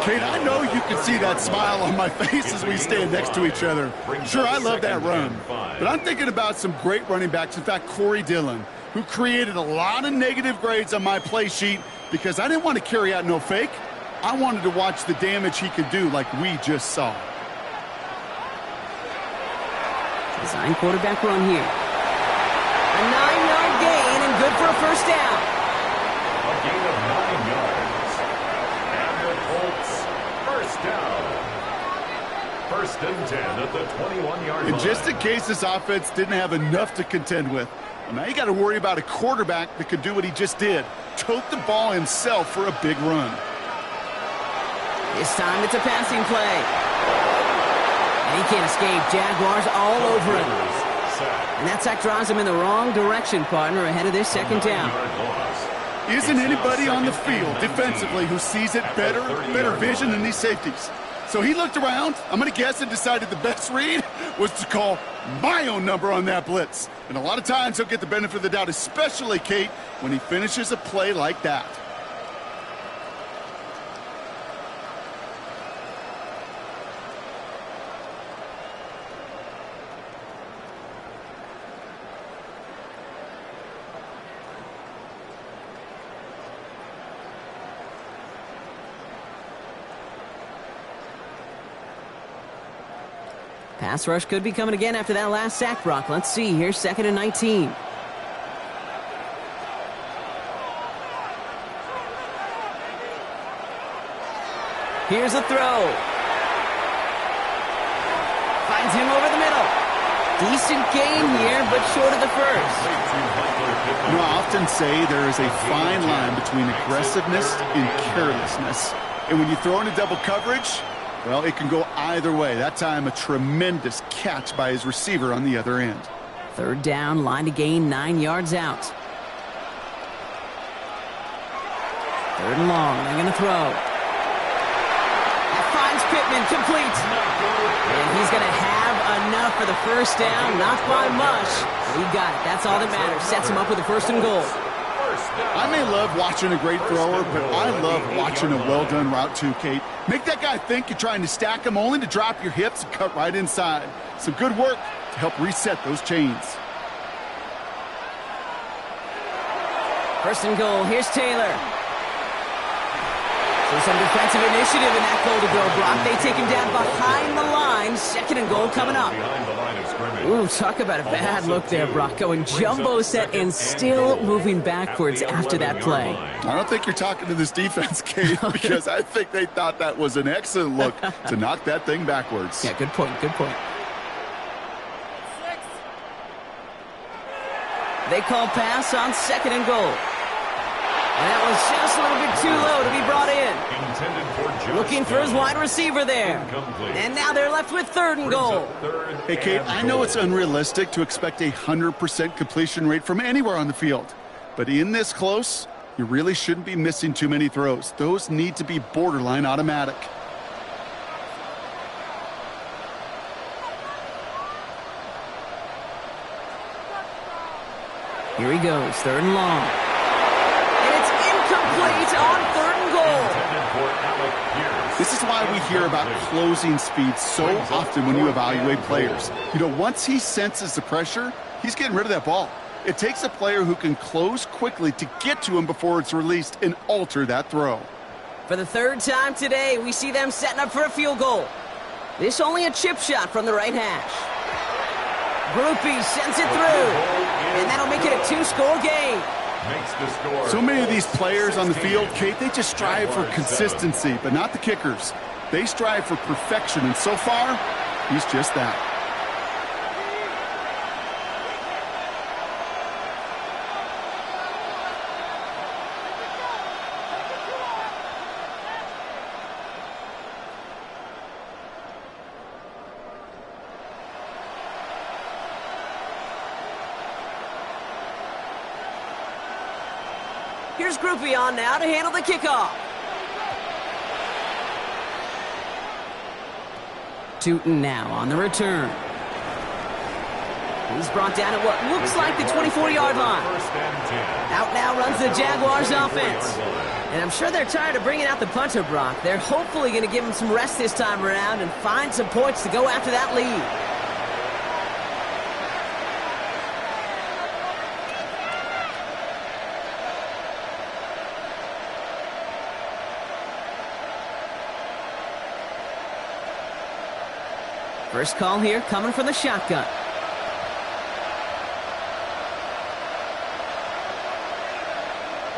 S2: Kate, I know you can see that smile on my face as we stand next to each other. Sure, I love that run. But I'm thinking about some great running backs. In fact, Corey Dillon, who created a lot of negative grades on my play sheet because I didn't want to carry out no fake. I wanted to watch the damage he could do like we just saw.
S1: Design quarterback run here. A 9-yard gain and good for a first down.
S3: A gain of 9 yards. And the Colts first down. 1st and 10 at the 21-yard line.
S2: And just in case this offense didn't have enough to contend with, well, now you got to worry about a quarterback that could do what he just did. Tote the ball himself for a big run.
S1: This time it's a passing play. And he can't escape. Jaguars all over him. And that sack drives him in the wrong direction, partner, ahead of their 2nd down.
S2: Isn't anybody on the field defensively who sees it better vision than these safeties? So he looked around, I'm going to guess, and decided the best read was to call my own number on that blitz. And a lot of times he'll get the benefit of the doubt, especially, Kate, when he finishes a play like that.
S1: Pass rush could be coming again after that last sack, Brock. Let's see. Here's 2nd and 19. Here's a throw. Finds him over the middle. Decent gain here, but short of the first.
S2: You know, I often say there is a fine line between aggressiveness and carelessness. And when you throw into double coverage, well, it can go either way. That time, a tremendous catch by his receiver on the other end.
S1: 3rd down, line to gain 9 yards out. 3rd and long, they're going to throw. That finds Pittman, complete. And he's going to have enough for the first down, not by much. He got it, that's all that matters. Sets him up with a 1st and goal.
S2: I may love watching a great thrower, but I love watching a well-done route too, Kate. Make that guy think you're trying to stack him only to drop your hips and cut right inside. Some good work to help reset those chains.
S1: 1st and goal, here's Taylor. So some defensive initiative in that goal to go, Brock. They take him down behind the line. 2nd and goal coming up. Ooh, talk about a bad look there, Brock. Going jumbo set and still moving backwards after that play.
S2: I don't think you're talking to this defense, Kate, because I think they thought that was an excellent look to knock that thing backwards.
S1: Yeah, good point, good point. They call pass on 2nd and goal. And that was just a little bit too low to be brought in. Looking for his wide receiver there. And now they're left with 3rd and goal.
S2: Hey, Kate, I know it's unrealistic to expect a 100% completion rate from anywhere on the field. But in this close, you really shouldn't be missing too many throws. Those need to be borderline automatic.
S1: Here he goes, 3rd and long. And it's incomplete on 3rd and goal.
S2: This is why we hear about closing speed so often when you evaluate players. You know, once he senses the pressure, he's getting rid of that ball. It takes a player who can close quickly to get to him before it's released and alter that throw.
S1: For the 3rd time today, we see them setting up for a field goal. This only a chip shot from the right hash. Groupie sends it through. And that'll make it a two-score game.
S3: Makes the score.
S2: So many of these players on the field, Kate, they just strive for consistency, but not the kickers. They strive for perfection, and so far, he's just that.
S1: Here's Groupie on now to handle the kickoff. Tootin now on the return. He's brought down at what looks like the 24-yard line. Out now runs the Jaguars offense. And I'm sure they're tired of bringing out the punter, Brock. They're hopefully going to give him some rest this time around and find some points to go after that lead. First call here coming from the shotgun.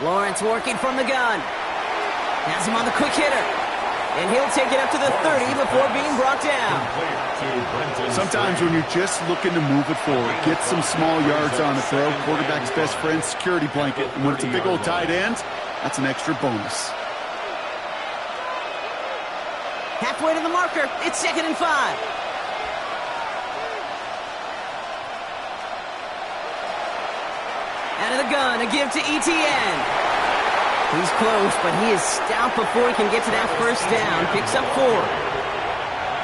S1: Lawrence working from the gun. Has him on the quick hitter. And he'll take it up to the 30 before being brought down.
S2: Sometimes when you're just looking to move it forward, get some small yards on the throw, quarterback's best friend, security blanket. And when it's a big old tight end, that's an extra bonus.
S1: Halfway to the marker, it's 2nd and 5. Out of the gun, a give to ETN. He's close, but he is stout before he can get to that first down. Picks up 4.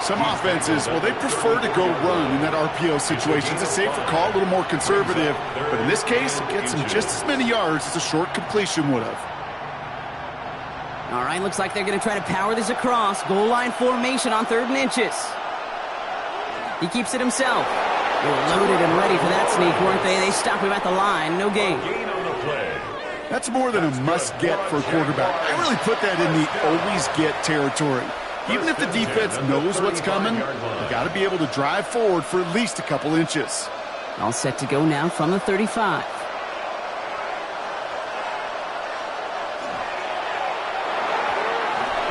S2: Some offenses, well, they prefer to go run in that RPO situation. It's a safer call, a little more conservative. But in this case, it gets him just as many yards as a short completion would have.
S1: All right, looks like they're going to try to power this across. Goal line formation on 3rd and inches. He keeps it himself. They were loaded and ready for that sneak, weren't they? They stop him at the line. No gain.
S2: That's more than a must-get for a quarterback. I really put that in the always-get territory. Even if the defense knows what's coming, you got to be able to drive forward for at least a couple inches.
S1: All set to go now from the 35.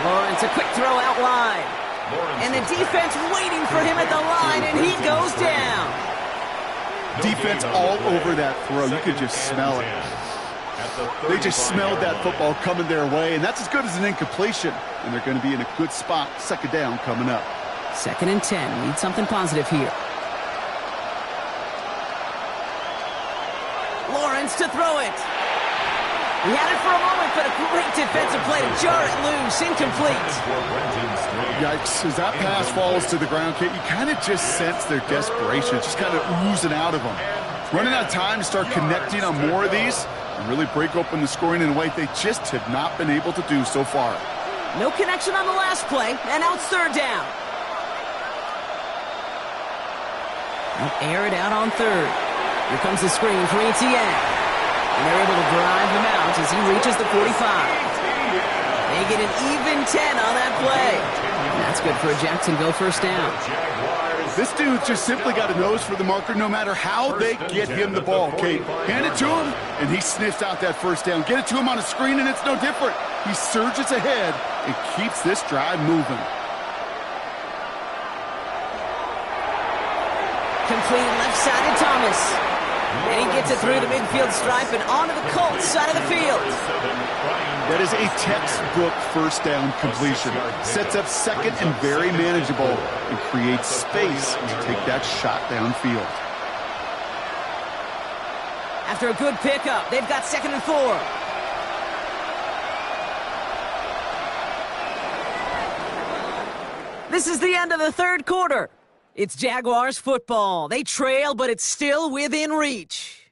S1: Lawrence, a quick throw out wide. And the defense waiting for him at the line, and he goes down.
S2: Defense all over that throw. You could just smell it. They just smelled that football coming their way, and that's as good as an incompletion. And they're going to be in a good spot. 2nd down coming up.
S1: 2nd and 10. Need something positive here. Lawrence to throw it. He had it for a moment, but a great defensive play to jar it loose. Incomplete.
S2: Yikes. As that pass falls to the ground, Kate, you kind of just sense their desperation. It's just kind of oozing out of them. Running out of time to start connecting on more of these and really break open the scoring in a way they just have not been able to do so far.
S1: No connection on the last play, and now it's 3rd down. They'll air it out on 3rd. Here comes the screen for ETN. And they're able to drive him out as he reaches the 45. They get an even 10 on that play. And that's good for a Jacksonville first down.
S2: This dude just simply got a nose for the marker no matter how they get him the ball, Kate. Hand it to him, and he sniffs out that first down. Get it to him on a screen, and it's no different. He surges ahead and keeps this drive moving.
S1: Complete left-sided Thomas. And he gets it through the midfield stripe and onto the Colts side of the field.
S2: That is a textbook first down completion. Sets up 2nd and very manageable and creates space to take that shot downfield.
S1: After a good pickup, they've got 2nd and 4. This is the end of the 3rd quarter. It's Jaguars football. They trail, but it's still within reach.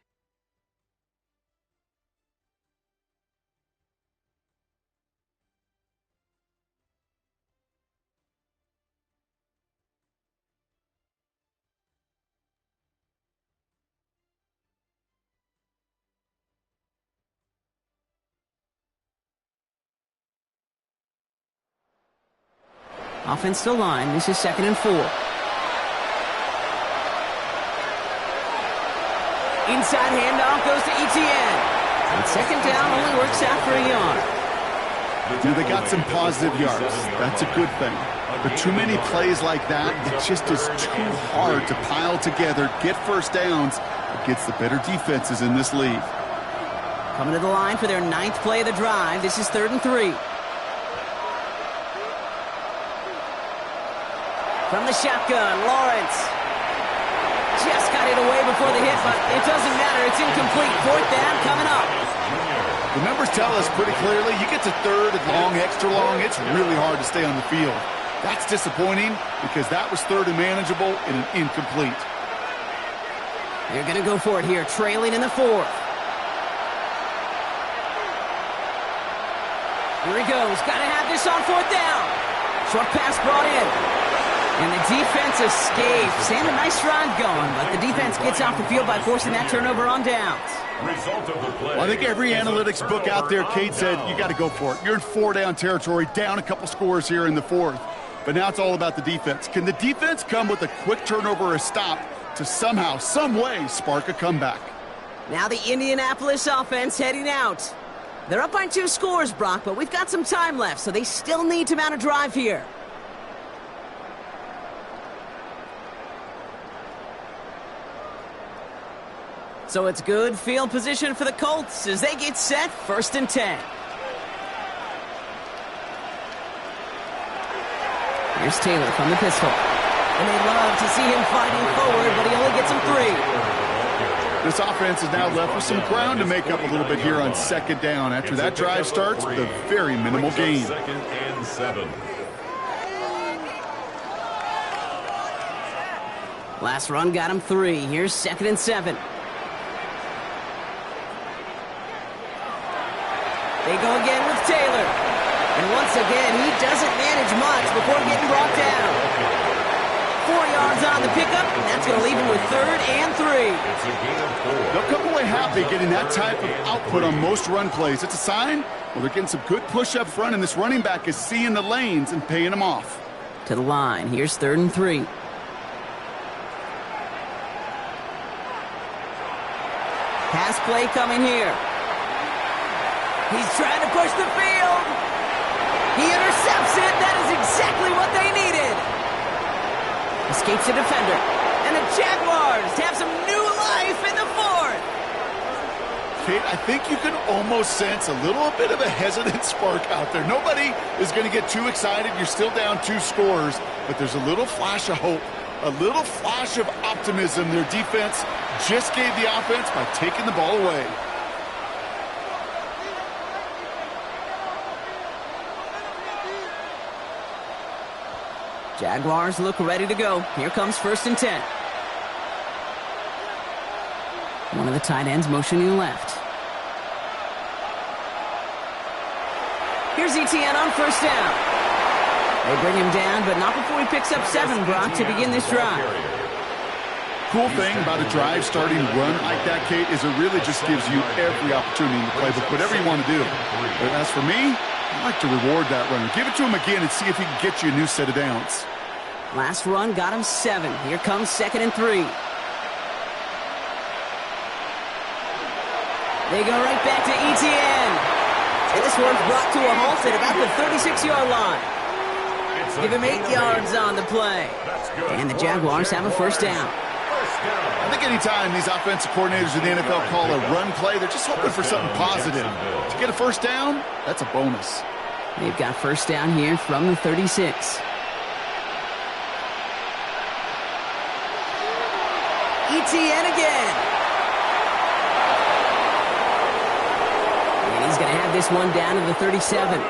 S1: Offense to line. This is 2nd and 4. Inside handoff goes to Etienne. And second down only works out for a yard.
S2: They got some positive yards. That's a good thing. But too many plays like that, it just is too hard to pile together, get first downs against the better defenses in this league.
S1: Coming to the line for their 9th play of the drive. This is 3rd and 3. From the shotgun, Lawrence. Just got it away before the hit, but it doesn't matter. It's incomplete. 4th down coming up.
S2: The numbers tell us pretty clearly, you get to 3rd and long, extra long, it's really hard to stay on the field. That's disappointing because that was 3rd and manageable and an incomplete.
S1: They're going to go for it here, trailing in the 4th. Here he goes. Got to have this on 4th down. Short pass brought in. And the defense escapes. And a nice drive going, but the defense gets off the field by forcing that turnover on downs.
S3: Result of the play.
S2: Well, I think every analytics book out there, Kate, said you got to go for it. You're in 4-down territory, down a couple scores here in the 4th. But now it's all about the defense. Can the defense come with a quick turnover or a stop to somehow, some way, spark a comeback?
S1: Now the Indianapolis offense heading out. They're up by 2 scores, Brock, but we've got some time left, so they still need to mount a drive here. So it's good field position for the Colts as they get set, 1st and 10. Here's Taylor from the pistol. And they love to see him fighting forward, but he only gets him 3.
S2: This offense is now left with some ground to make up a little bit here on 2nd down after that drive starts with a very minimal gain.
S3: 2nd and 7.
S1: Last run got him 3. Here's 2nd and 7. They go again with Taylor. And once again, he doesn't manage much before getting brought down. 4 yards on the pickup, and that's going to leave him with 3rd and 3.
S3: It's a gain of 4.
S2: They'll come away happy getting that type of output on most run plays. It's a sign, well, they're getting some good push up front, and this running back is seeing the lanes and paying them off.
S1: To the line, here's 3rd and 3. Pass play coming here. He's trying to push the field. He intercepts it. That is exactly what they needed. Escapes the defender. And the Jaguars have some new life in the 4th.
S2: Kate, I think you can almost sense a little bit of a hesitant spark out there. Nobody is going to get too excited. You're still down 2 scores, but there's a little flash of hope, a little flash of optimism. Their defense just gave the offense by taking the ball away.
S1: Jaguars look ready to go. Here comes 1st and 10. One of the tight ends motioning left. Here's Etienne on 1st down. They bring him down, but not before he picks up 7, Brock, to begin this drive.
S2: Cool thing about a drive starting run like that, Kate, is it really just gives you every opportunity in the playbook, whatever you want to do. But as for me, I like to reward that runner. Give it to him again and see if he can get you a new set of downs.
S1: Last run got him 7. Here comes 2nd and 3. They go right back to Etienne. And this one's brought to a halt at about the 36-yard line. Give him 8 yards on the play. And the Jaguars have a 1st down.
S2: I think anytime these offensive coordinators in the NFL call a run play, they're just hoping for something positive. To get a 1st down, that's a bonus.
S1: They've got 1st down here from the 36. Etienne again. And he's going to have this one down to the 37.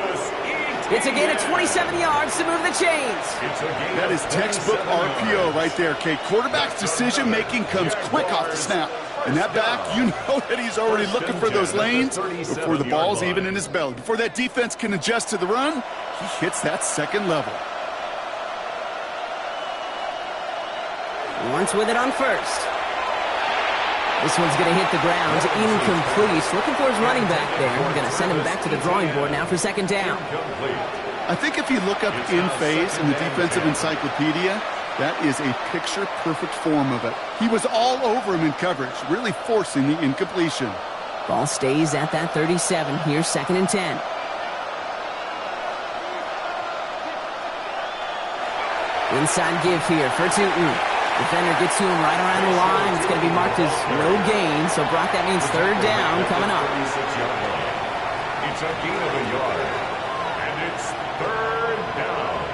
S1: It's a gain of 27 yards to move the chains.
S2: That is textbook RPO right there, Kate. Quarterback's decision-making comes quick off the snap. And that back, you know that he's already looking for those lanes before the ball's even in his belly. Before that defense can adjust to the run, he hits that 2nd level.
S1: Lawrence with it on 1st. This one's going to hit the ground. Incomplete. Looking for his running back there. We're going to send him back to the drawing board now for 2nd down.
S2: I think if you look up in phase in the defensive encyclopedia, That is a picture-perfect form of it. He was all over him in coverage, really forcing the incompletion.
S1: Ball stays at that 37. Here's 2nd and 10. Inside give here for Tootin. Defender gets to him right around the line. It's going to be marked as no gain. So, Brock, that means 3rd down coming up.
S3: It's a gain of a yard. And it's 3rd down.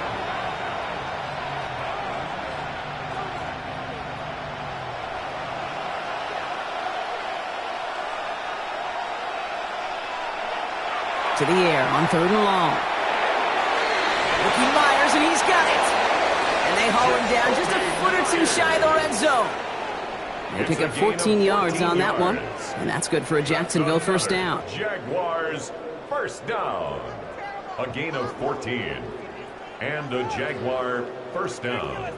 S1: To the air on 3rd and long. Rookie Myers, and he's got it. And they haul him down just a foot or two shy of the red zone. They pick up 14 yards on that one, and that's good for a Jacksonville 1st down.
S3: Jaguars 1st down. A gain of 14. And a Jaguar 1st down.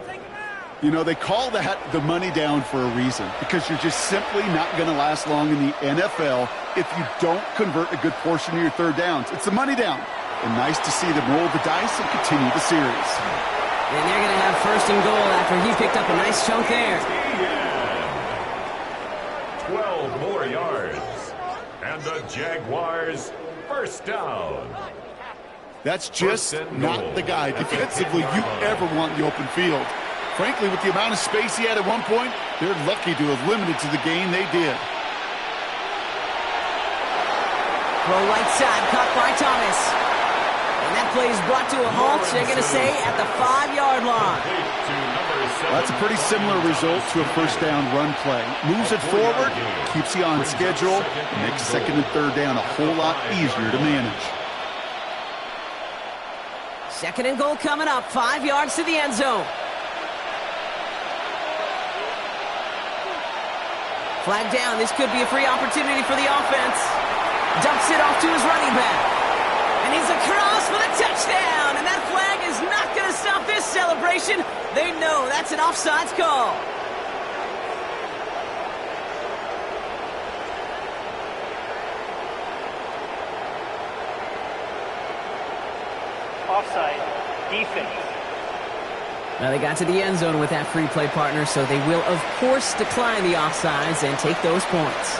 S2: You know, they call that the money down for a reason, because you're just simply not going to last long in the NFL if you don't convert a good portion of your 3rd downs. It's the money down. And nice to see them roll the dice and continue the series.
S1: And they're going to have 1st and goal after he picked up a nice chunk there.
S3: 12 more yards. And the Jaguars 1st down.
S2: That's just not the guy defensively you ever want in the open field. Frankly, with the amount of space he had at one point, they're lucky to have limited to the gain they did.
S1: Throw right side, caught by Thomas. And that play is brought to a halt, they're going to say, at the 5-yard line.
S2: That's a pretty similar result to a 1st down run play. Moves it forward, keeps you on schedule, and makes 2nd and 3rd down a whole lot easier to manage.
S1: 2nd and goal coming up, 5 yards to the end zone. Flag down. This could be a free opportunity for the offense. Dumps it off to his running back. And he's across for the touchdown. And that flag is not going to stop this celebration. They know that's an offsides call.
S5: Offside. Defense.
S1: Now they got to the end zone with that free play partner, so they will, of course, decline the offsides and take those points.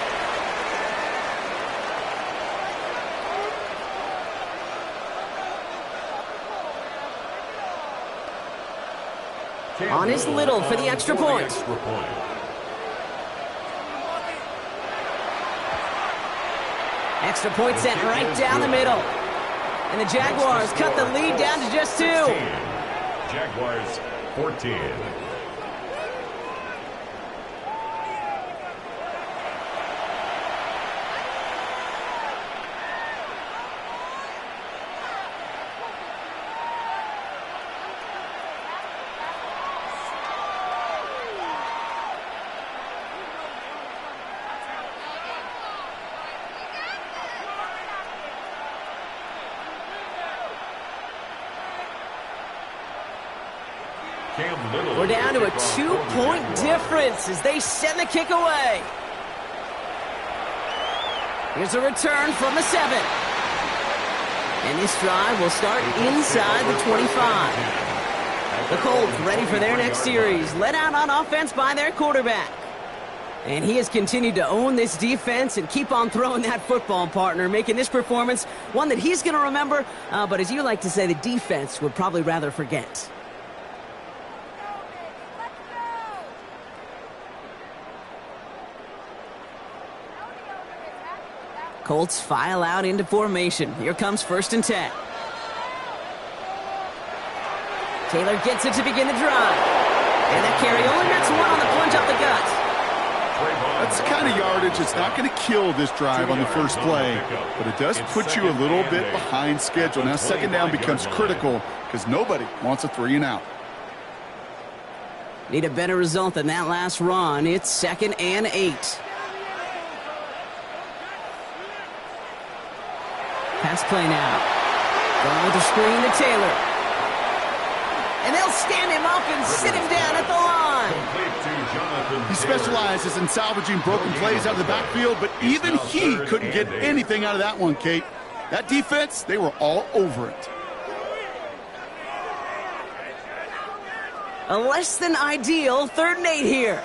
S1: On is Little for the extra point. Extra point sent right down the middle. And the Jaguars cut the lead down to just 2.
S3: Jaguars 14.
S1: We're down to a 2-point difference as they send the kick away. Here's a return from the 7. And this drive will start inside the 25. The Colts ready for their next series, led out on offense by their quarterback. And he has continued to own this defense and keep on throwing that football, partner, making this performance one that he's going to remember, but as you like to say, the defense would probably rather forget. Colts file out into formation. Here comes 1st and 10. Taylor gets it to begin the drive. And that carry only gets 1 on the plunge up the gut.
S2: That's the kind of yardage that's not going to kill this drive on the first play, but it does put you a little bit behind schedule. Now 2nd down becomes critical because nobody wants a 3 and out.
S1: Need a better result than that last run. It's 2nd and 8. Pass play now. Going with the screen to Taylor. And they'll stand him up and sit him down at the line.
S2: He specializes in salvaging broken plays out of the backfield, but even he couldn't get anything out of that one, Kate. That defense, they were all over it.
S1: A less than ideal 3rd and 8 here.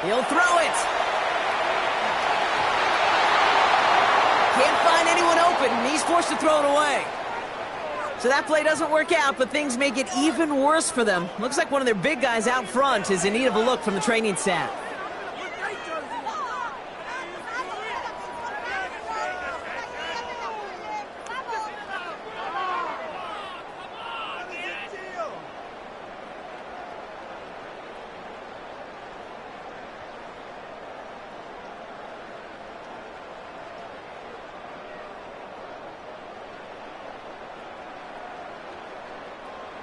S1: He'll throw it. Can't find anyone open, and he's forced to throw it away. So that play doesn't work out, but things make it even worse for them. Looks like one of their big guys out front is in need of a look from the training staff.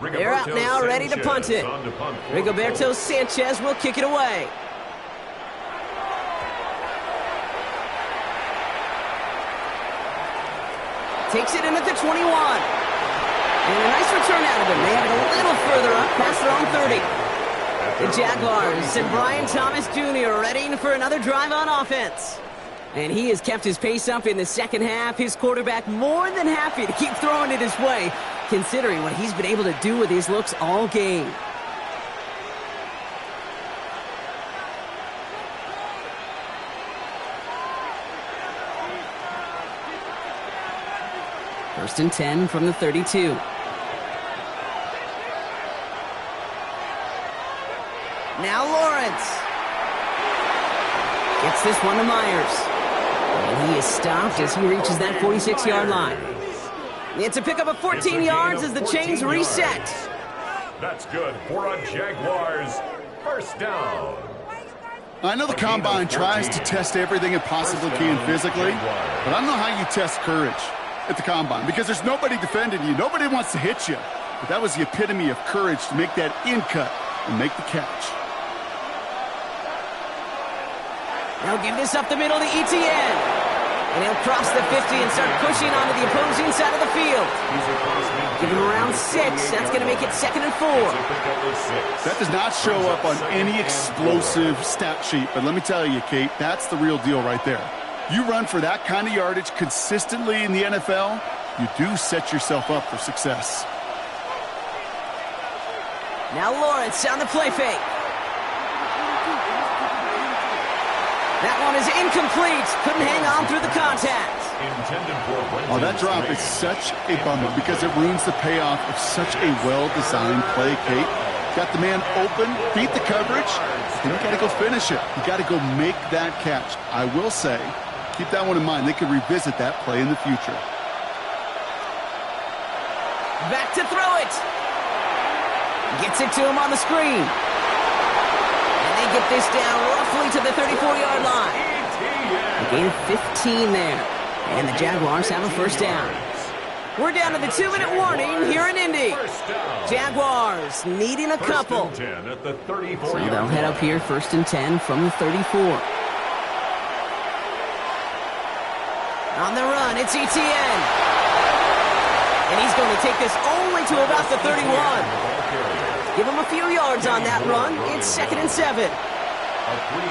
S1: They're out now, ready to punt it. Rigoberto Sanchez will kick it away. Takes it in at the 21. And a nice return out of him. They have it a little further up past their own 30. The Jaguars and Brian Thomas Jr. ready for another drive on offense. And he has kept his pace up in the second half. His quarterback more than happy to keep throwing it his way, considering what he's been able to do with his looks all game. First and 10 from the 32. Now Lawrence gets this one to Myers. And he is stopped as he reaches that 46-yard line. It's a pickup of 14 yards as the chains reset.
S3: That's good for a Jaguars first down.
S2: I know the Combine tries to test everything it possibly can physically, but I don't know how you test courage at the Combine because there's nobody defending you. Nobody wants to hit you. But that was the epitome of courage to make that in cut and make the catch.
S1: They'll give this up the middle to Etienne. And he'll cross the 50 and start pushing onto the opposing side of the field. Give him around 6. That's going to make it 2nd and 4.
S2: That does not show up on any explosive stat sheet. But let me tell you, Kate, that's the real deal right there. You run for that kind of yardage consistently in the NFL, you do set yourself up for success.
S1: Now Lawrence on the play fake. That one is incomplete. Couldn't hang on through the contact.
S2: Oh, that drop is such a bummer because it ruins the payoff of such a well-designed play, Kate. Got the man open, beat the coverage, and you got to go finish it. You got to go make that catch. I will say, keep that one in mind. They can revisit that play in the future.
S1: Back to throw it. Gets it to him on the screen. They get this down roughly to the 34-yard line. A gain of 15 there. And the Jaguars have a first down. We're down to the 2-minute warning here in Indy. Jaguars needing a couple. So they'll head up here 1st and 10 from the 34. On the run, it's Etienne. And he's going to take this only to about the 31. Give him a few yards on that run. It's 2nd and 7.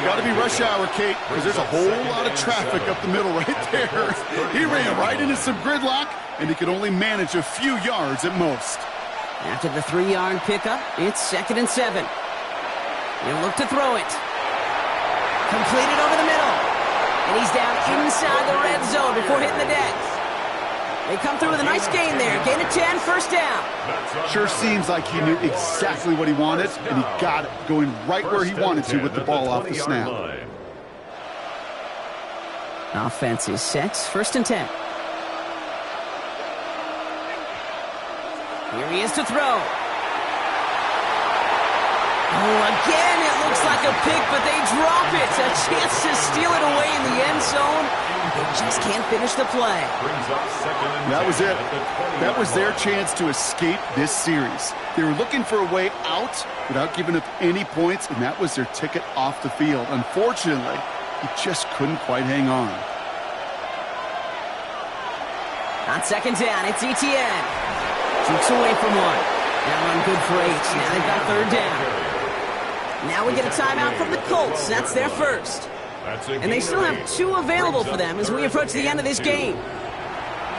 S2: Got to be rush hour, Kate, because there's a whole lot of traffic up the middle right there. He ran right into some gridlock, and he could only manage a few yards at most.
S1: After the 3-yard pickup, it's 2nd and 7. He'll look to throw it. Completed over the middle. And he's down inside the red zone before hitting the deck. They come through with a nice gain there. Gain of 10, first down.
S2: Sure seems like he knew exactly what he wanted, and he got it, going right where he wanted to with the ball off the snap.
S1: Offense is set, 1st and 10. Here he is to throw. Oh, again, it looks like a pick, but they drop it. A chance to steal it away in the end zone. They just can't finish the play.
S2: That was it. That was their chance to escape this series. They were looking for a way out without giving up any points, and that was their ticket off the field. Unfortunately, he just couldn't quite hang on.
S1: On 2nd down, it's Etienne. Jukes away from one. That run good for 8. Now they've got 3rd down. Now we get a timeout from the Colts. That's their first. And they still have 2 available for them as we approach the end of this game.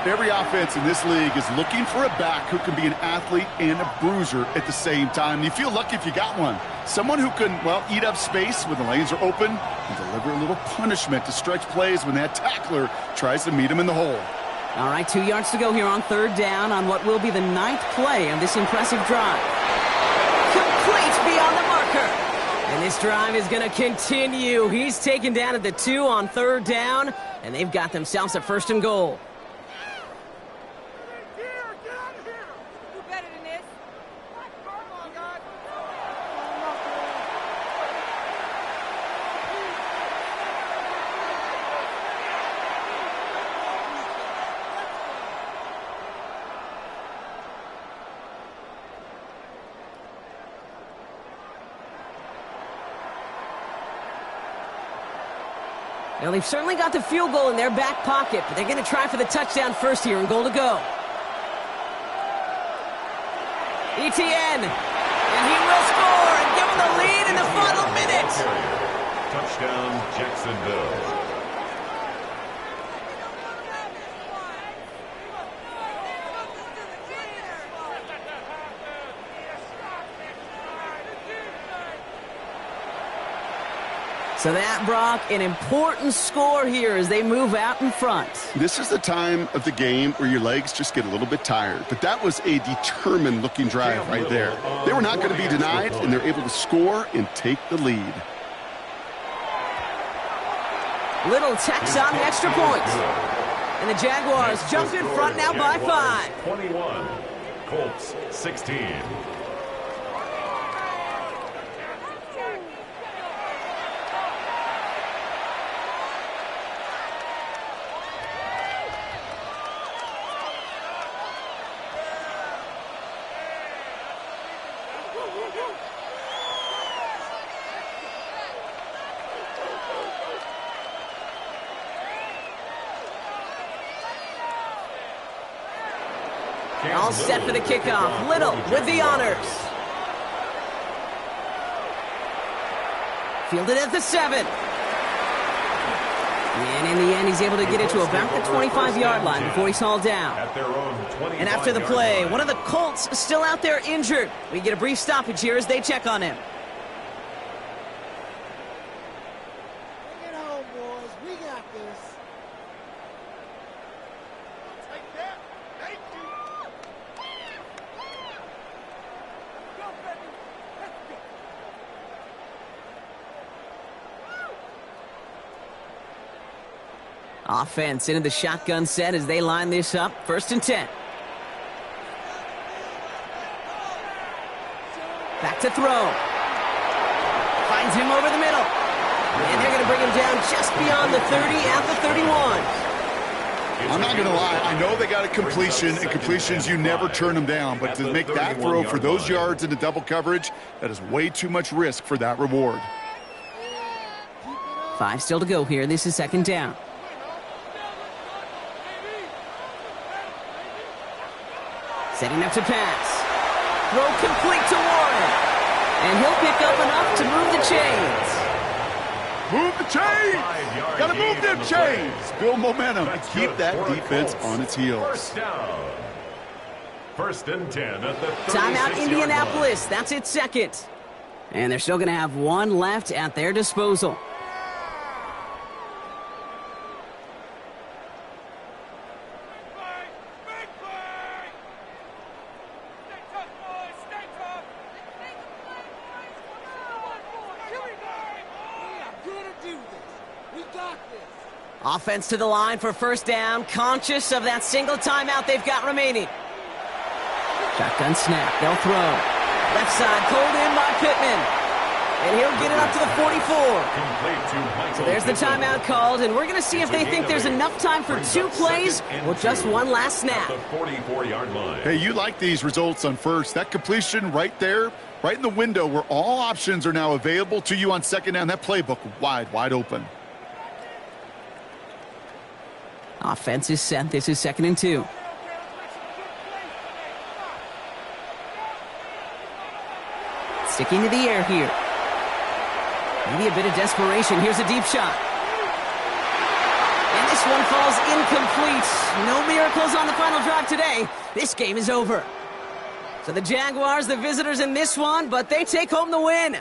S2: Every offense in this league is looking for a back who can be an athlete and a bruiser at the same time. You feel lucky if you got one. Someone who can, well, eat up space when the lanes are open and deliver a little punishment to stretch plays when that tackler tries to meet him in the hole.
S1: All right, 2 yards to go here on third down on what will be the 9th play of this impressive drive. Complete beyond the marker. And this drive is going to continue. He's taken down at the 2 on third down, and they've got themselves a 1st and goal. Well, they've certainly got the field goal in their back pocket, but they're going to try for the touchdown first here and goal to go. ETN, and he will score and give them the lead in the final minute.
S3: Touchdown, Jacksonville.
S1: So that, Brock, an important score here as they move out in front.
S2: This is the time of the game where your legs just get a little bit tired. But that was a determined-looking drive right there. They were not going to be denied, and they're able to score and take the lead.
S1: Little tacks on the extra point. And the Jaguars jump in front now by 5.
S3: 21, Colts 16.
S1: All set for the kickoff. Little with the honors. Fielded at the 7. And in the end, he's able to get it to about the 25-yard line before he's hauled down. And after the play, one of the Colts is still out there injured. We get a brief stoppage here as they check on him.
S5: Bring it home, boys. We got this. Take that. Thank you. Go, baby. Let's go.
S1: Offense into the shotgun set as they line this up. 1st and 10. Back to throw. Finds him over the middle. And they're going to bring him down just beyond the 30 at the 31.
S2: I'm not going to lie. I know they got a completion, and completions, you never turn them down. But to make that throw for those yards into double coverage, that is way too much risk for that reward.
S1: 5 still to go here. This is 2nd down. Setting up to pass. Throw complete to Warren. And he'll pick up enough to move the chains.
S2: Move the chains! Got to move them chains! Build momentum and keep that defense on its heels.
S3: 1st and 10 at the 36-yard
S1: Timeout Indianapolis.
S3: line.
S1: That's its 2nd. And they're still going to have 1 left at their disposal. Offense to the line for 1st down, conscious of that single timeout they've got remaining. Shotgun snap, they'll throw. Left side, pulled in by Pittman. And he'll get it up to the 44. So there's the timeout called, and we're going to see if they think there's enough time for 2 plays or just 1 last snap.
S3: The 44-yard line.
S2: Hey, you like these results on 1st. That completion right there, right in the window where all options are now available to you on 2nd down. That playbook wide open.
S1: Offense is set. This is 2nd and 2. Sticking to the air here. Maybe a bit of desperation. Here's a deep shot. And this one falls incomplete. No miracles on the final drive today. This game is over. So the Jaguars, the visitors in this one, but they take home the win.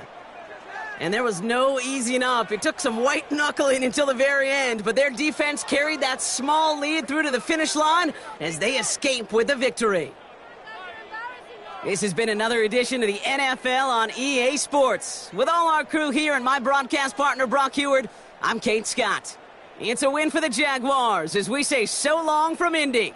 S1: And there was no easing up. It took some white knuckling until the very end, but their defense carried that small lead through to the finish line as they escape with the victory. This has been another edition of the NFL on EA Sports. With all our crew here and my broadcast partner, Brock Heward, I'm Kate Scott. It's a win for the Jaguars as we say so long from Indy.